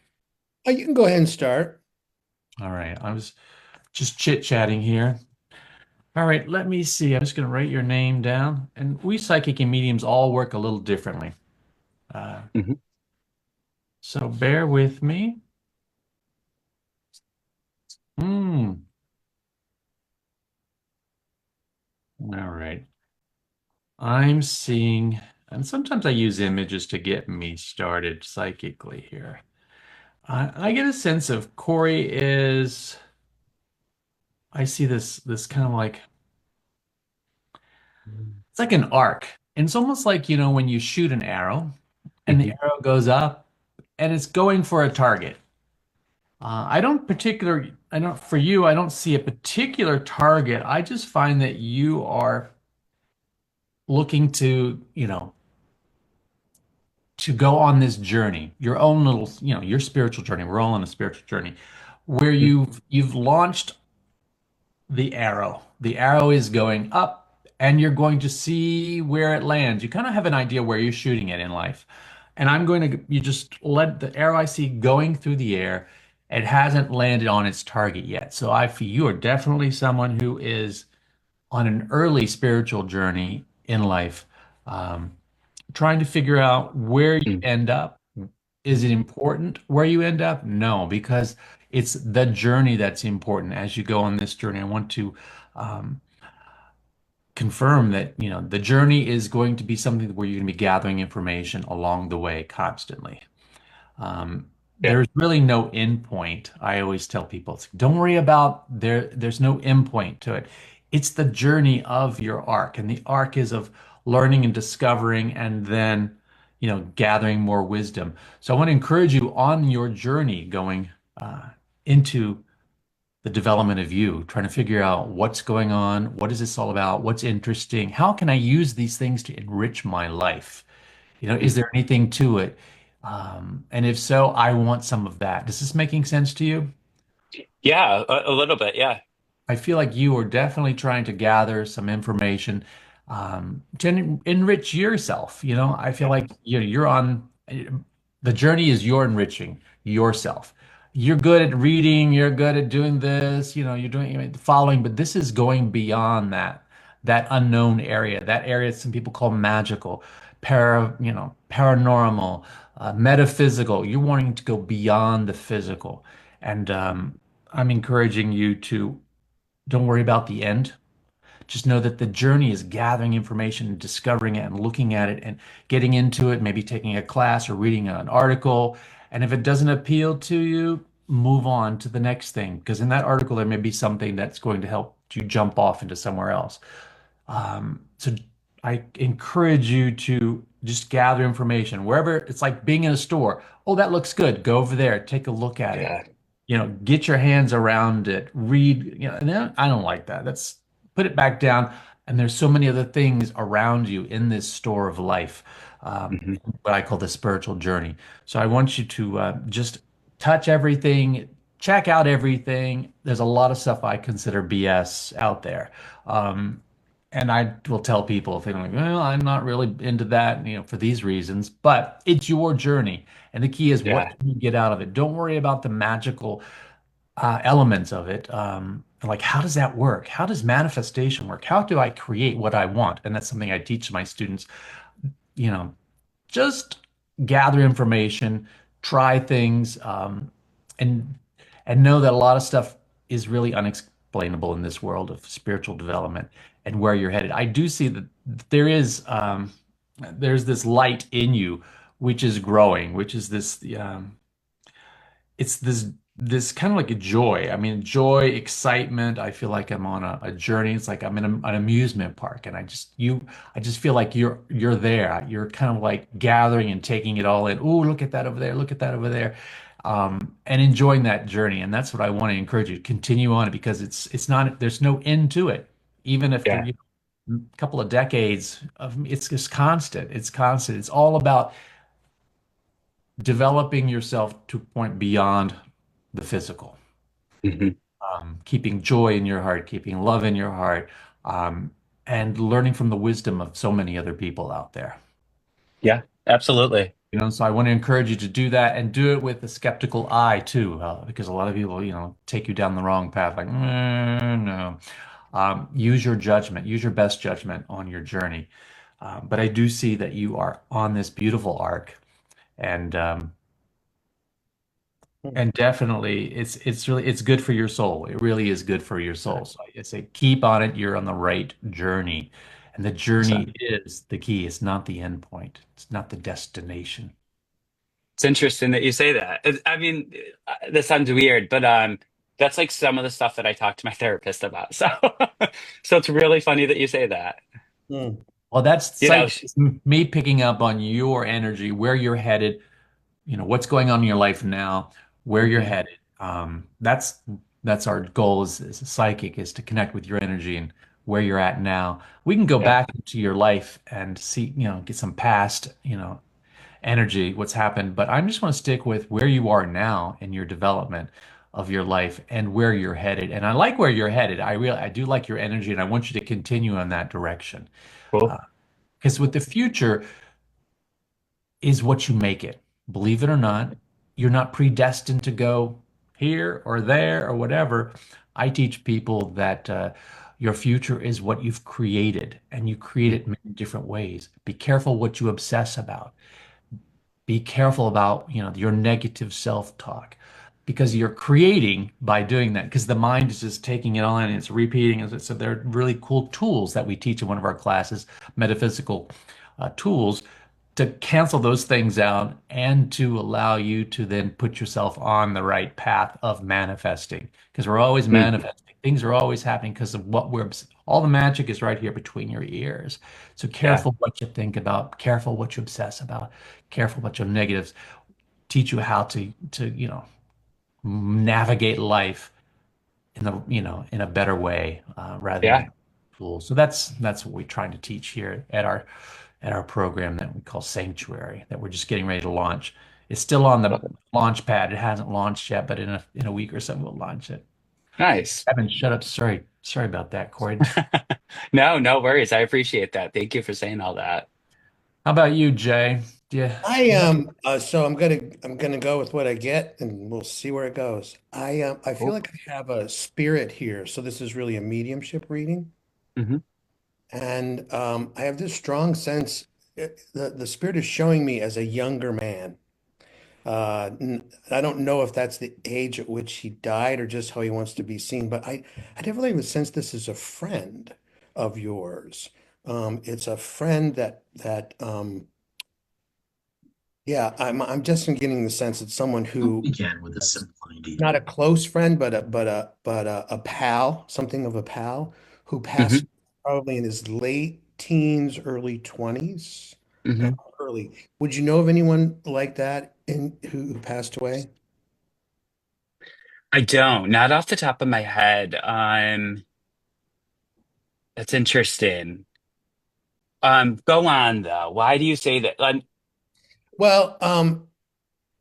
You can go ahead and start. All right. I was just chit-chatting here. All right, let me see. I'm just going to write your name down. And we psychic and mediums all work a little differently. Uh, Mhm. so bear with me. Hmm. All right. I'm seeing, and sometimes I use images to get me started psychically here. I get a sense of Corey is, I see this kind of like, it's like an arc. And it's almost like, when you shoot an arrow and the Mhm. arrow goes up and it's going for a target. For you, I don't see a particular target. I just find that you are looking to go on this journey, your own little, your spiritual journey. We're all on a spiritual journey where you've launched the arrow. The arrow is going up and you're going to see where it lands. You kind of have an idea where you're shooting it in life. And you just let the arrow I see going through the air. It hasn't landed on its target yet. So I feel you are definitely someone who is on an early spiritual journey in life. Um, trying to figure out where you Mm. end up. Is it important where you end up? No, because it's the journey that's important as you go on this journey. I want to um, confirm that, the journey is going to be something where you're going to be gathering information along the way constantly. Yeah. There's really no end point. I always tell people, don't worry about there's no end point to it. It's the journey of your arc, and the arc is of learning and discovering and then, gathering more wisdom. So I want to encourage you on your journey going into the development of you, trying to figure out what's going on, what is this all about, what's interesting, how can I use these things to enrich my life? Is there anything to it? And if so, I want some of that. Does this making sense to you? Yeah, a little bit. Yeah. I feel like you are definitely trying to gather some information to enrich yourself. I feel like you're on the journey is you're enriching yourself. You're good at reading, you're good at doing this, you're doing following, but this is going beyond that unknown area, that area that some people call magical, paranormal, metaphysical. You're wanting to go beyond the physical. And I'm encouraging you to don't worry about the end. Just know that the journey is gathering information and discovering it and looking at it and getting into it, maybe taking a class or reading an article. And if it doesn't appeal to you, move on to the next thing. Because in that article, there may be something that's going to help you jump off into somewhere else. So I encourage you to just gather information wherever it's like being in a store. Oh, that looks good. Go over there, take a look at it. Yeah. Get your hands around it, read, and then I don't like that. That's put it back down. And there's so many other things around you in this store of life, Hmm. what I call the spiritual journey. So I want you to just touch everything, check out everything. There's a lot of stuff I consider BS out there. Um, and I will tell people if they're like, well, I'm not really into that, for these reasons, but it's your journey. And the key is what Yeah. can you get out of it? Don't worry about the magical elements of it. Like, how does that work? How does manifestation work? How do I create what I want? And that's something I teach my students, you know, just gather information, try things, and know that a lot of stuff is really unexplainable in this world of spiritual development and where you're headed. I do see that there is there's this light in you which is growing, which is this it's this kind of like a joy. I mean, joy, excitement. I feel like I'm on a journey. It's like I'm in an amusement park, and I just feel like you're there. You're kind of like gathering and taking it all in. Oh, look at that over there. Look at that over there. And enjoying that journey. And that's what I want to encourage you to continue on because it's not there's no end to it. Even if Yeah. a couple of decades of it's just constant. It's constant. It's all about developing yourself to a point beyond the physical, Hmm. keeping joy in your heart, keeping love in your heart, um, and learning from the wisdom of so many other people out there. Yeah, absolutely. So I want to encourage you to do that and do it with a skeptical eye too, because a lot of people, take you down the wrong path, like, no. Use your judgment, use your best judgment on your journey. But I do see that you are on this beautiful arc, and definitely it's good for your soul. It really is good for your soul. So I say keep on it. You're on the right journey. And the So journey is the key. It's not the end point. It's not the destination. it's interesting that you say that. I mean, this sounds weird, but that's like some of the stuff that I talk to my therapist about. So, so it's really funny that you say that. Mm. Well, that's You know, psychic. It's me picking up on your energy, where you're headed, what's going on in your life now, where you're Mhm. headed. That's our goal as a psychic is to connect with your energy and where you're at now. We can go yeah, back into your life and see, get some past, energy, what's happened. But I just want to stick with where you are now in your development of your life and where you're headed. And I like where you're headed. I do like your energy, and I want you to continue in that direction. cool. Because with the future is what you make it. Believe it or not, you're not predestined to go here or there or whatever. I teach people that Your future is what you've created, and you create it in many different ways. Be careful what you obsess about. Be careful about, your negative self-talk because you're creating by doing that because the mind is just taking it on and it's repeating it. So they're really cool tools that we teach in one of our classes, metaphysical tools to cancel those things out and to allow you to then put yourself on the right path of manifesting because we're always manifesting. Things are always happening because of all the magic is right here between your ears. So Yeah. careful what you think about, careful what you obsess about, careful about your negatives. Teach you how to navigate life in a better way rather Yeah. than tools. So that's what we're trying to teach here at our program that we call Sanctuary that we're just getting ready to launch. It's still on the Love it. launch pad. It hasn't launched yet, but in a week or so we'll launch it. Nice. Evan, shut up. Sorry about that, Corey. No, no worries. I appreciate that. Thank you for saying all that. How about you, Jay? Yeah. So I'm gonna go with what I get and we'll see where it goes. I feel Cool. like I have a spirit here. So this is really a mediumship reading. Hmm. And I have this strong sense the spirit is showing me as a younger man. I don't know if that's the age at which he died or just how he wants to be seen, but I definitely have a sense this is a friend of yours. It's a friend that yeah, I'm just getting the sense it's someone who Began with a simple idea. not a close friend, but a pal, something of a pal who Hmm. passed probably in his late teens, early 20s. Hmm. Early. Would you know of anyone like that in who passed away? I don't, not off the top of my head. That's interesting. Go on though. Why do you say that? Well,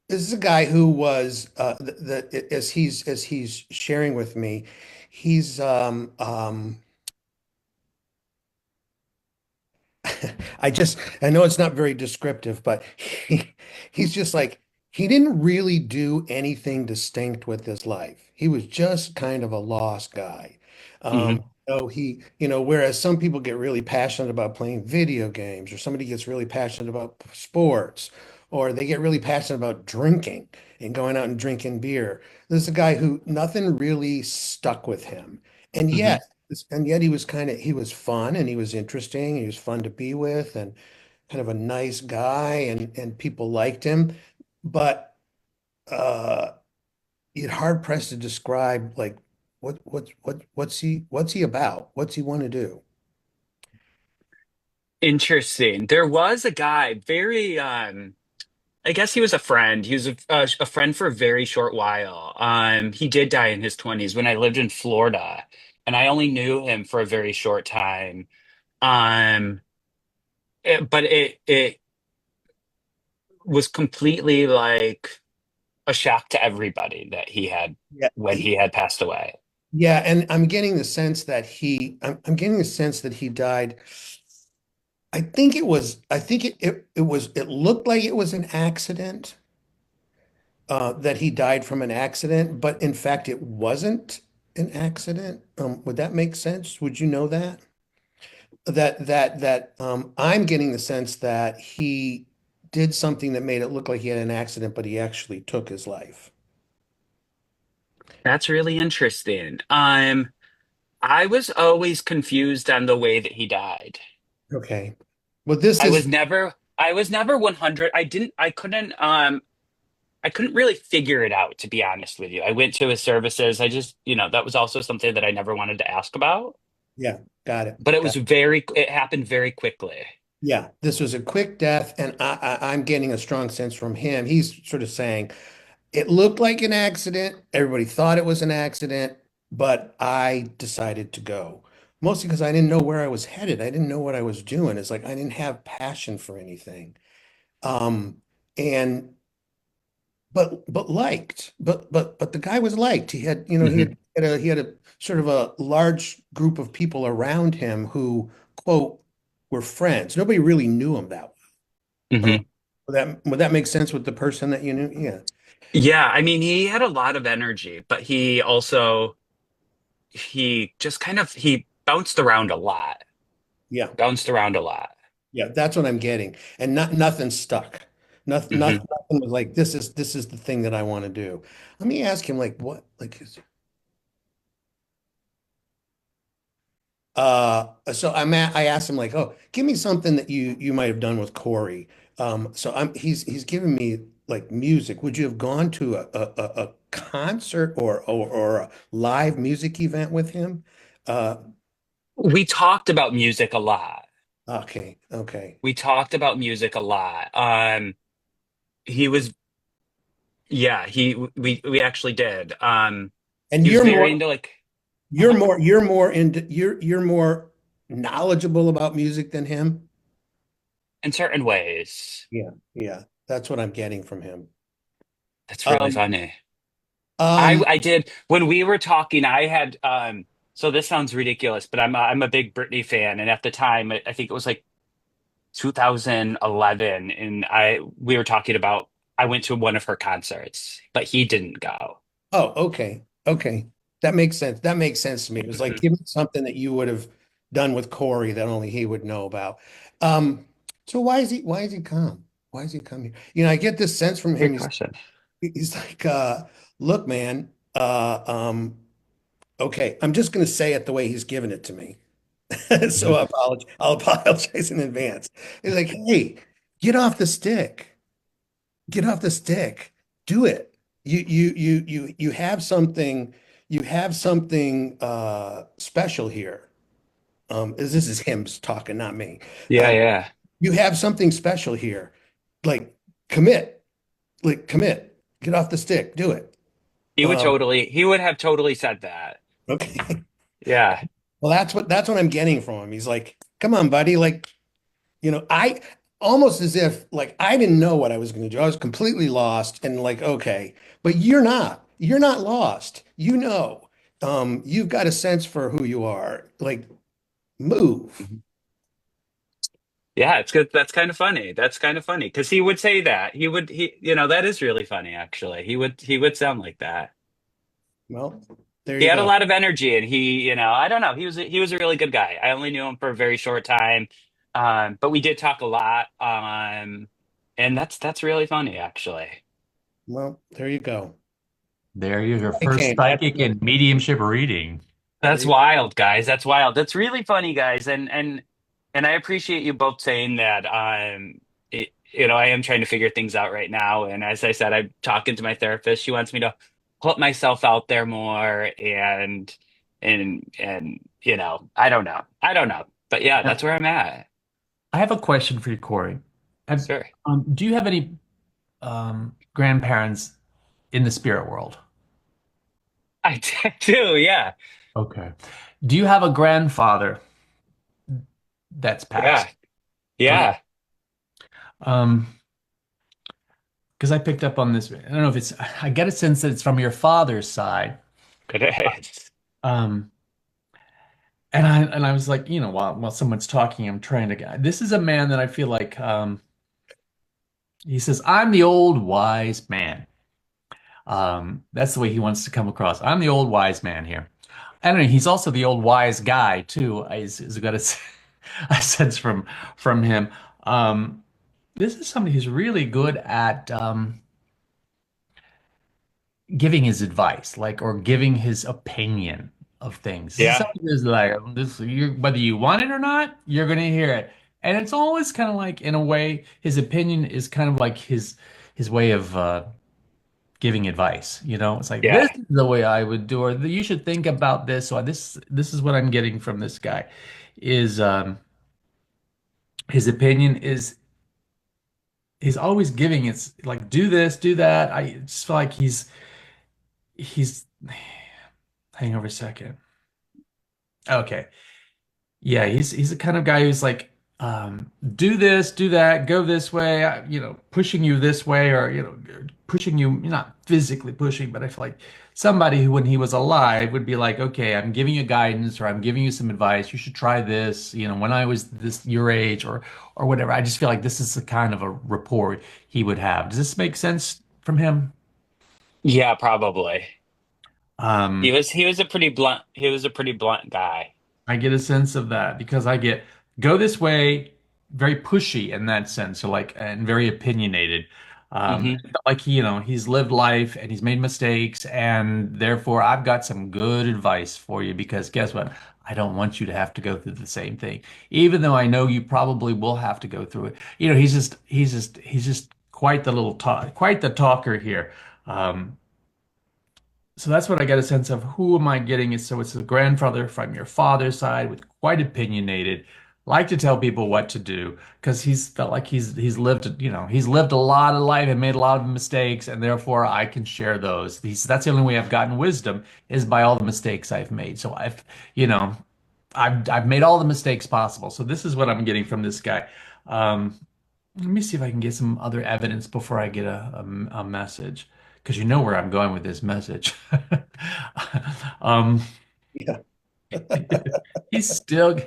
this is a guy who was as he's sharing with me, he's I know it's not very descriptive, but he's just like he didn't really do anything distinct with his life. He was just kind of a lost guy. Mhm. Whereas some people get really passionate about playing video games, or somebody gets really passionate about sports, or they get really passionate about drinking and going out and drinking beer. This is a guy who nothing really stuck with him. And Mhm. yet he was he was fun and he was interesting. He was fun to be with and kind of a nice guy and people liked him. But uh, you're hard pressed to describe like what's he about? What's he want to do? Interesting. There was a guy, very I guess he was a friend. He was a friend for a very short while. He did die in his 20s when I lived in Florida, and I only knew him for a very short time. Um, but it was completely like a shock to everybody that he had Yeah. when he had passed away. Yeah, and I'm getting the sense that I'm getting the sense that he died. I think it looked like it was an accident, that he died from an accident, but in fact it wasn't an accident. Would that make sense? Would you know that? I'm getting the sense that he did something that made it look like he had an accident, but he actually took his life. That's really interesting. I was always confused on the way that he died. Okay. Well, this is I was never 100. I couldn't really figure it out, to be honest with you. I went to his services. That was also something that I never wanted to ask about, yeah, got it. but Got it happened very quickly. Yeah, this was a quick death, and I'm getting a strong sense from him. He's sort of saying it looked like an accident. Everybody thought it was an accident, but I decided to go. Mostly because I didn't know where I was headed. I didn't know what I was doing. It's like I didn't have passion for anything. Um, and but the guy was liked. He had, Hmm. he had a sort of a large group of people around him who, quote, were friends. Nobody really knew him that well. Hmm. Would that make sense with the person that you knew? Yeah. Yeah, I mean, he had a lot of energy, but he just kind of bounced around a lot. Yeah. Bounced around a lot. Yeah, that's what I'm getting. And nothing stuck. Hmm. Nothing was like, this is the thing that I want to do. Let me ask him, like, what, like, so I asked him, like, oh, give me something that you might have done with Corey. So he's giving me like music. Would you have gone to a concert or a live music event with him? Uh, We talked about music a lot. okay, okay. We talked about music a lot. He was, yeah, we actually did. And He was very into like, uh-huh, you're more knowledgeable about music than him. in certain ways. Yeah, yeah, that's what I'm getting from him. That's really Um, funny. um, I did when we were talking, I had so this sounds ridiculous, but I'm a big Britney fan, and at the time I think it was like 2011, and I we were talking about I went to one of her concerts, but he didn't go. oh, okay, okay, that makes sense. That makes sense to me. It was like Mhm. give me something that you would have done with Corey that only he would know about. Um, so why is he come? Why is he come here? I get this sense from him. Great He's question. he's like, look, man, okay, I'm just gonna say it the way he's giving it to me. So Mhm. I'll apologize in advance. He's like, hey, get off the stick. Get off the stick. Do it. You you have something special here. This is him talking, not me. Yeah, Um, yeah. you have something special here. Like commit, commit. Get off the stick. Do it. Um, He would have totally said that. okay. Yeah. Well, that's what I'm getting from him. He's like, come on, buddy. Like, I almost as if like I didn't know what I was going to do. I was completely lost and like, okay, but you're not. You're not lost. You've got a sense for who you are. Like, move. Mhm. Yeah, it's good. That's kind of funny. That's kind of funny because he would say that. That is really funny actually. He would sound like that. Well, there He you had a go. lot of energy and I don't know, he was a really good guy. I only knew him for a very short time. But we did talk a lot. And that's really funny actually. Well, there you go. There you go. I First came. psychic and mediumship reading. That's There you wild, guys. That's wild. That's really funny, guys. And I appreciate you both saying that. I am trying to figure things out right now. And as I said, I'm talking to my therapist. She wants me to put myself out there more and I don't know. I don't know. But yeah, Now, that's where I'm at. I have a question for you, Corey. Sure. Do you have any grandparents in the spirit world? I do, yeah. Okay. Do you have a grandfather that's Yeah. passed? Okay. Yeah. Um, because I picked up on this. I don't know if I get a sense that it's from your father's side. It is. Um, and I was like, while someone's talking, I'm trying to. This is a man that I feel like he says, I'm the old wise man. That's the way he wants to come across. I'm the old wise man here. I don't know. He's also the old wise guy too. Is got a sense from him. This is somebody who's really good at giving his advice, like or giving his opinion of things. This is Yeah. something that's like whether you want it or not, you're gonna hear it. And it's always kind of like in a way, his opinion is kind of like his way of giving advice. It's like this Yeah. is the way I would do, or you should think about this, or this is what I'm getting from this guy. Is his opinion is he's always giving it's like do this, do that. I just feel like he's hang over a second. Okay. Yeah, he's the kind of guy who's like, do this, do that, go this way, pushing you this way, or pushing you, not physically pushing, but I feel like somebody who, when he was alive, would be like, okay, I'm giving you guidance, or I'm giving you some advice. You should try this, when I was this your age, or whatever. I just feel like this is the kind of a rapport he would have. Does this make sense from him? Yeah, probably. He Um, was he was a pretty blunt he was a pretty blunt guy. I get a sense of that because I get go this way, very pushy in that sense, so like and very opinionated. Hmm. Like he's lived life and he's made mistakes, and therefore I've got some good advice for you because guess what? I don't want you to have to go through the same thing, even though I know you probably will have to go through it. He's just quite the quite the talker here. Um, so that's what I get a sense of who am I getting is so it's a grandfather from your father's side with quite opinionated, like to tell people what to do because he's felt like he's lived, he's lived a lot of life and made a lot of mistakes, and therefore I can share those. That's the only way I've gotten wisdom is by all the mistakes I've made. So you know, I've made all the mistakes possible. So this is what I'm getting from this guy. Um, Let me see if I can get some other evidence before I get a message, because you know where I'm going with this message. Um, Yeah. he's still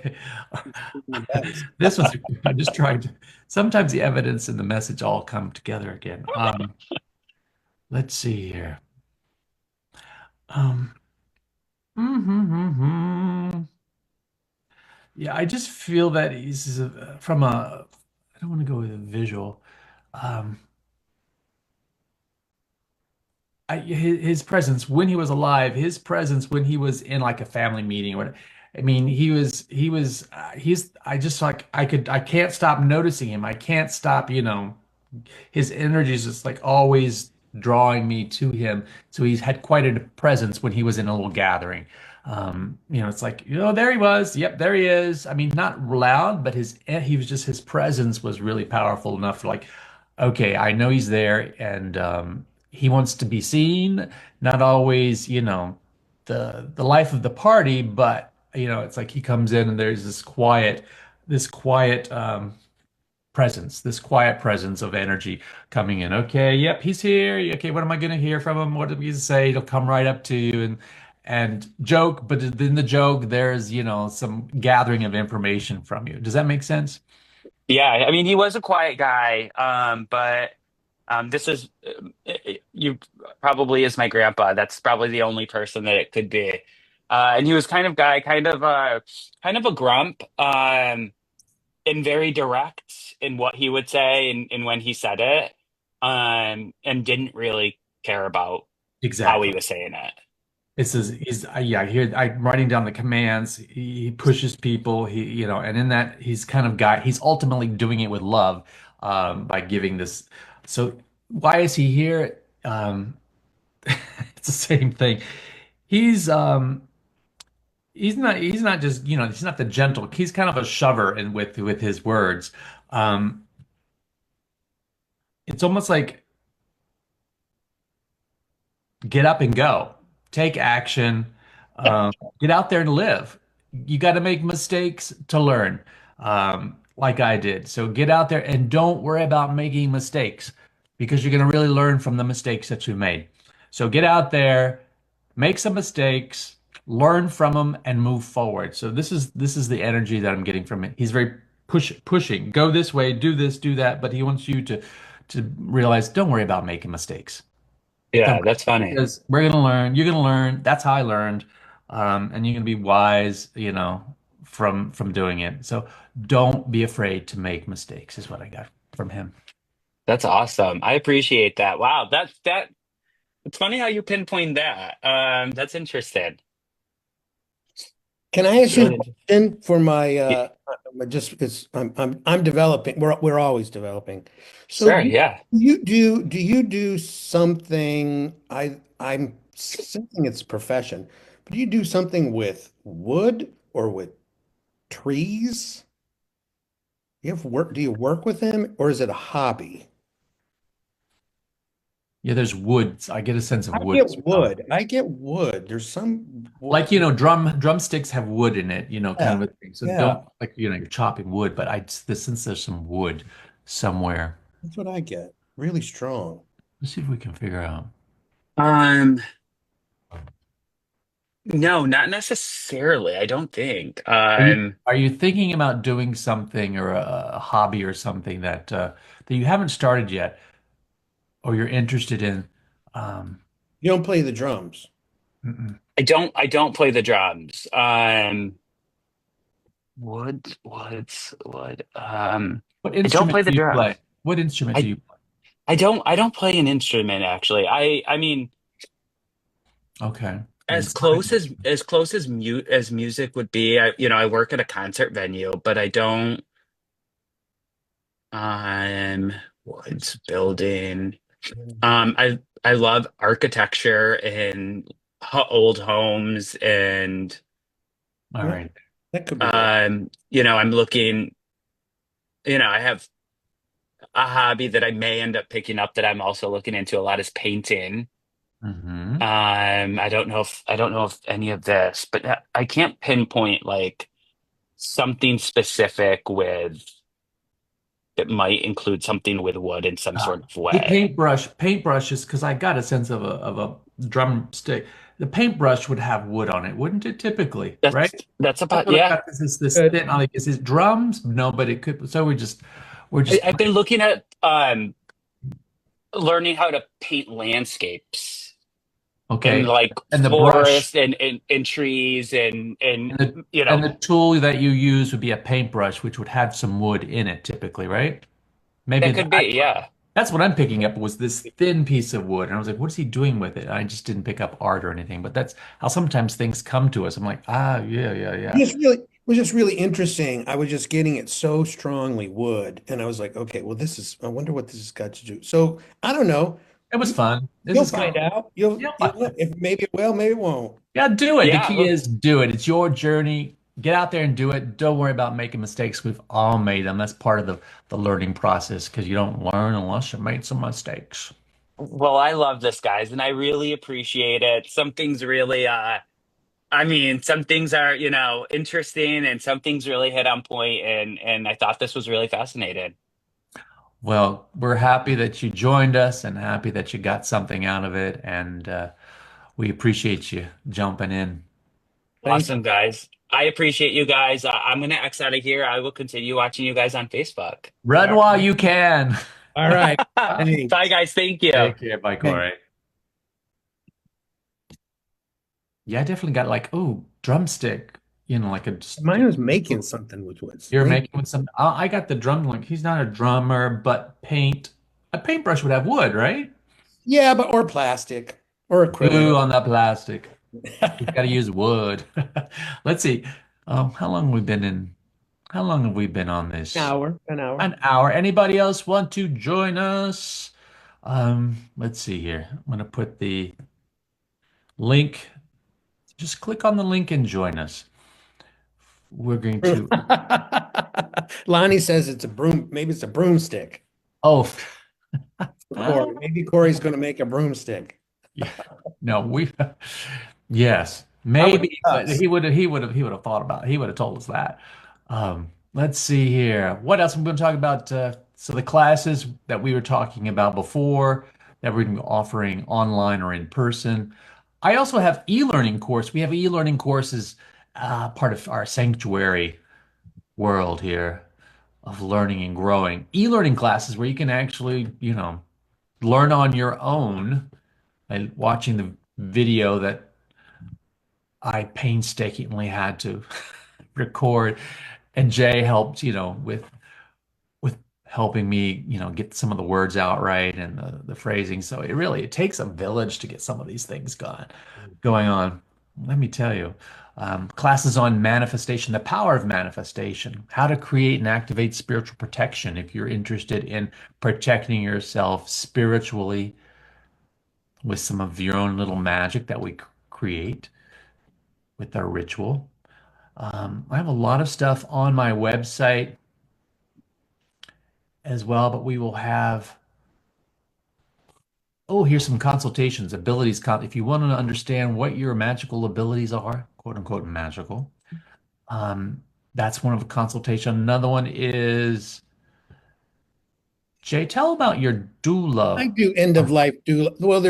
Yes. this was I just tried to sometimes the evidence and the message all come together again. Let's see here. Um, mhm. Yeah, I just feel that he's from a I don't want to go with a visual. Um, his presence when he was alive, his presence when he was in like a family meeting or whatever. I mean, he's I just like I can't stop noticing him. I can't stop, his energy is just like always drawing me to him. So he's had quite a presence when he was in a little gathering. It's like, there he was. Yep, there he is. I mean, not loud, but his presence was really powerful enough to like, okay, I know he's there and he wants to be seen, not always, the life of the party, but it's like he comes in and there's this quiet presence, this quiet presence of energy coming in. Okay, yep, he's here. Okay, what am I going to hear from him? What did he say? He'll come right up to you and joke, but in the joke, there's, some gathering of information from you. Does that make sense? Yeah, I mean, he was a quiet guy, but this is you probably is my grandpa. That's probably the only person that it could be. And he was kind of guy, kind of a grump, and very direct in what he would say and when he said it, and didn't really care about how he Exactly. was saying it. It says yeah, here I'm writing down the commands. He pushes people. And in that he's kind of he's ultimately doing it with love, by giving this. So why is he here? It's the same thing. He's he's not just, he's not the gentle. He's kind of a shover and with his words. Um, it's almost like get up and go. Take action. Get out there and live. You got to make mistakes to learn, like I did. So get out there and don't worry about making mistakes because you're going to really learn from the mistakes that you made. So get out there, make some mistakes, learn from them, and move forward. So this is the energy that I'm getting from it. He's very pushing. Go this way, do this, do that, but he wants you to realize, don't worry about making mistakes. Don't Yeah, worry, that's funny. because we're gonna learn. You're gonna learn. That's how I learned, and you're gonna be wise, from doing it. So don't be afraid to make mistakes. Is what I got from him. That's awesome. I appreciate that. Wow, that it's funny how you pinpoint that. That's interesting. Can I It's ask you a really question for my y- just it's I'm developing. We're always developing. So sure, yeah. do you do something I'm thinking it's a profession, but do you do something with wood or with trees? Do you work with them or is it a hobby? Yeah, there's woods. I get a sense of I wood get as well. wood. I get wood. There's some wood. Like, drumsticks have wood in it, kind Yeah, of a thing. So yeah. don't like, you're chopping wood, but the sense there's some wood somewhere. That's what I get. Really strong. Let's see if we can figure out. Um, no, not necessarily. I don't think. Are you thinking about doing something or a hobby or something that you haven't started yet or you're interested in? Um, You don't play the drums. mm-mm. I don't play the drums. wood. What I don't instrument play the do you play? drums. What instrument do I you play? I don't play an instrument actually. I mean, Okay. Then as sorry. close as mute as music would be, I work at a concert venue, but I don't um woods building. I love architecture and old homes and All Yeah, right. that could be good. I'm looking, I have a hobby that I may end up picking up that I'm also looking into a lot is painting. Mm-hmm. I don't know if any of this, but I can't pinpoint like something specific with that might include something with wood in some sort of The way. paintbrushes, because I got a sense of a drumstick. The paintbrush would have wood on it, wouldn't it, typically, right? That's That's about, what I yeah. got. This Good. thin. I'm like, is it drums? No, but it could. So we're just I've been playing. looking at learning how to paint landscapes and Okay. like And the brush forest and trees and and the tool that you use would be a paintbrush, which would have some wood in it, typically, right? Maybe that could be, yeah. that's what I'm picking up was this thin piece of wood. And I was like, what is he doing with it? I just didn't pick up art or anything, but that's how sometimes things come to us. I'm like, yeah, yeah, yeah. It was just really interesting. I was just getting it so strongly wood, and I was like, okay, well, I wonder what this has got to do. So I don't know. It was You, fun. This you'll is good. find out. Yeah, If maybe it will, maybe it won't. yeah, do it. The Yeah, key is do it. It's your journey. Get out there and do it. Don't worry about making mistakes. We've all made them. That's part of the learning process because you don't learn unless you made some mistakes. well, I love this, guys, and I really appreciate it. Some things really, I mean, some things are, interesting and some things really hit on point, and I thought this was really fascinating. Well, we're happy that you joined us and happy that you got something out of it. And we appreciate you jumping in. Thank Awesome, guys. I appreciate you guys. I'm gonna X out of here. I will continue watching you guys on Facebook. Run while you can. All right. Bye, Thanks. guys. Thank you. Take care. Bye, Okay. Corey. Yeah, I definitely got like, oh, drumstick, like Mine was making something with woods. you're making with some. I got the drum, like, he's not a drummer, but a paintbrush would have wood, right? Yeah, but or plastic or acrylic. Ooh, on that plastic. You got to use wood. Let's see. How long we been in? How long have we been on this? An hour. An hour. Anybody else want to join us? Let's see here. I'm gonna put the link. Just click on the link and join us. We're going to. Lonnie says it's a broom. Maybe it's a broomstick. Oh, For Corey. Maybe Corey's going to make a broomstick. yeah. No, yes, How would maybe, but us? he would have thought about it. He would have told us that. Let's see here. What else I'm going to talk about? So the classes that we were talking about before that we're offering online or in person. I also have e-learning course. We have e-learning courses, part of our sanctuary world here of learning and growing. E-learning classes where you can actually, learn on your own by watching the video that I painstakingly had to record. And Jay helped, with helping me, get some of the words out right and the phrasing. So it takes a village to get some of these things going on. Let me tell you. Classes on manifestation, the power of manifestation, how to create and activate spiritual protection if you're interested in protecting yourself spiritually with some of your own little magic that we create with our ritual. I have a lot of stuff on my website as well, but we will have, here's some consultations, abilities. If you want to understand what your magical abilities are, quote unquote, magical, that's one of the consultation. Another one is, Jay, tell about your doula. I do end of life doula. Well,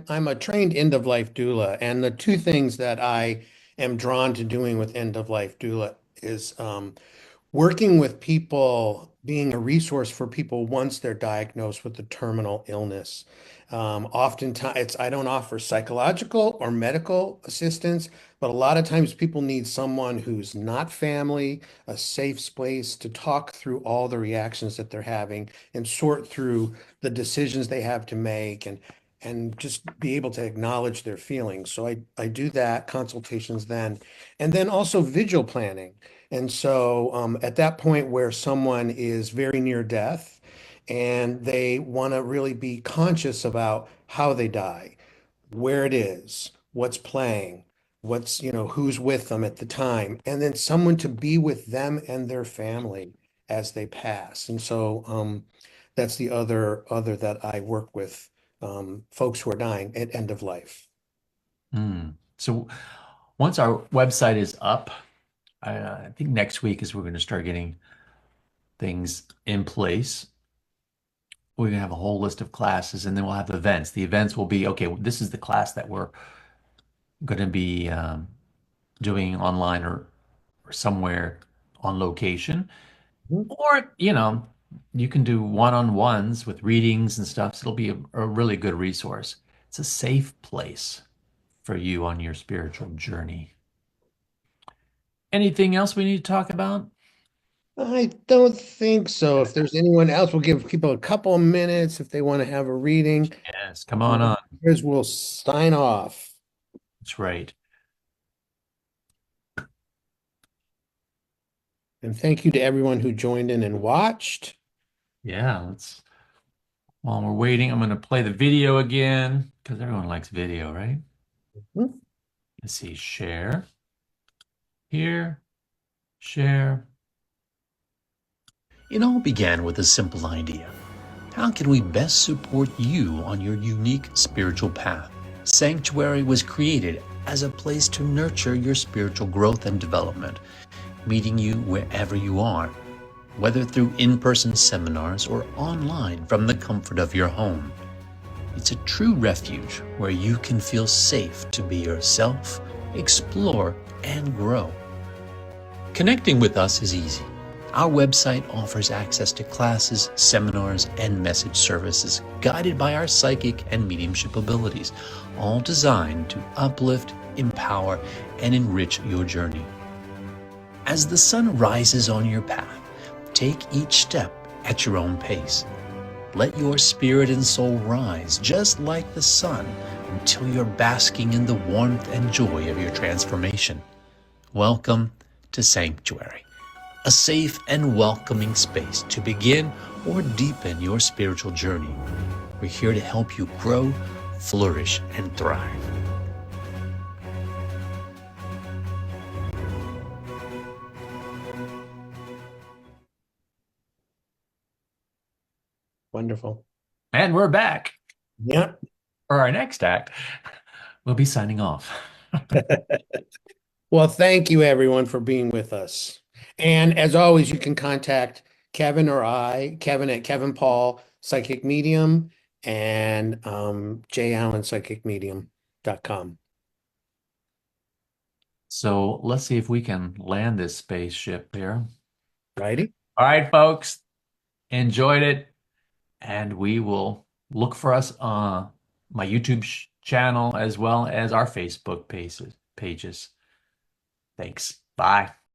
I'm a trained end of life doula, and the two things that I am drawn to doing with end of life doula is working with people, being a resource for people once they're diagnosed with a terminal illness. Oftentimes, I don't offer psychological or medical assistance, but a lot of times people need someone who's not family, a safe space to talk through all the reactions that they're having and sort through the decisions they have to make and just be able to acknowledge their feelings. So I do that, consultations then, and then also vigil planning. And so at that point where someone is very near death and they want to really be conscious about how they die, where it is, what's playing, who's with them at the time, and then someone to be with them and their family as they pass. And so that's the other that I work with, folks who are dying at end of life. So once our website is up, I think next week is we're going to start getting things in place. We're going to have a whole list of classes, and then we'll have events. The events will be, okay, this is the class that we're going to be doing online or somewhere on location. Mhm. Or, you can do one-on-ones with readings and stuff. So it'll be a really good resource. It's a safe place for you on your spiritual journey. Anything else we need to talk about? I don't think so. If there's anyone else, we'll give people a couple of minutes if they want to have a reading. Yes, come on on. Here's we'll sign off. That's right. And thank you to everyone who joined in and watched. Yeah, while we're waiting, I'm going to play the video again because everyone likes video, right? Mhm. Let's see, share. Here, share. It all began with a simple idea. How can we best support you on your unique spiritual path? Sanctuary was created as a place to nurture your spiritual growth and development, meeting you wherever you are, whether through in-person seminars or online from the comfort of your home. It's a true refuge where you can feel safe to be yourself, explore, and grow. Connecting with us is easy. Our website offers access to classes, seminars, and message services guided by our psychic and mediumship abilities, all designed to uplift, empower, and enrich your journey. As the sun rises on your path, take each step at your own pace. Let your spirit and soul rise just like the sun until you're basking in the warmth and joy of your transformation. Welcome to Sanctuary, a safe and welcoming space to begin or deepen your spiritual journey. We're here to help you grow, flourish, and thrive. Wonderful. And we're back Yep. for our next act. We'll be signing off. Well, thank you everyone for being with us. And as always, you can contact Kevin or I, Kevin at Kevin Paul Psychic Medium and Jay Allen psychicmedium.com. So let's see if we can land this spaceship here. Righty? All right, folks, enjoyed it. And we will look for us on my YouTube channel as well as our Facebook pages. Thanks. Bye.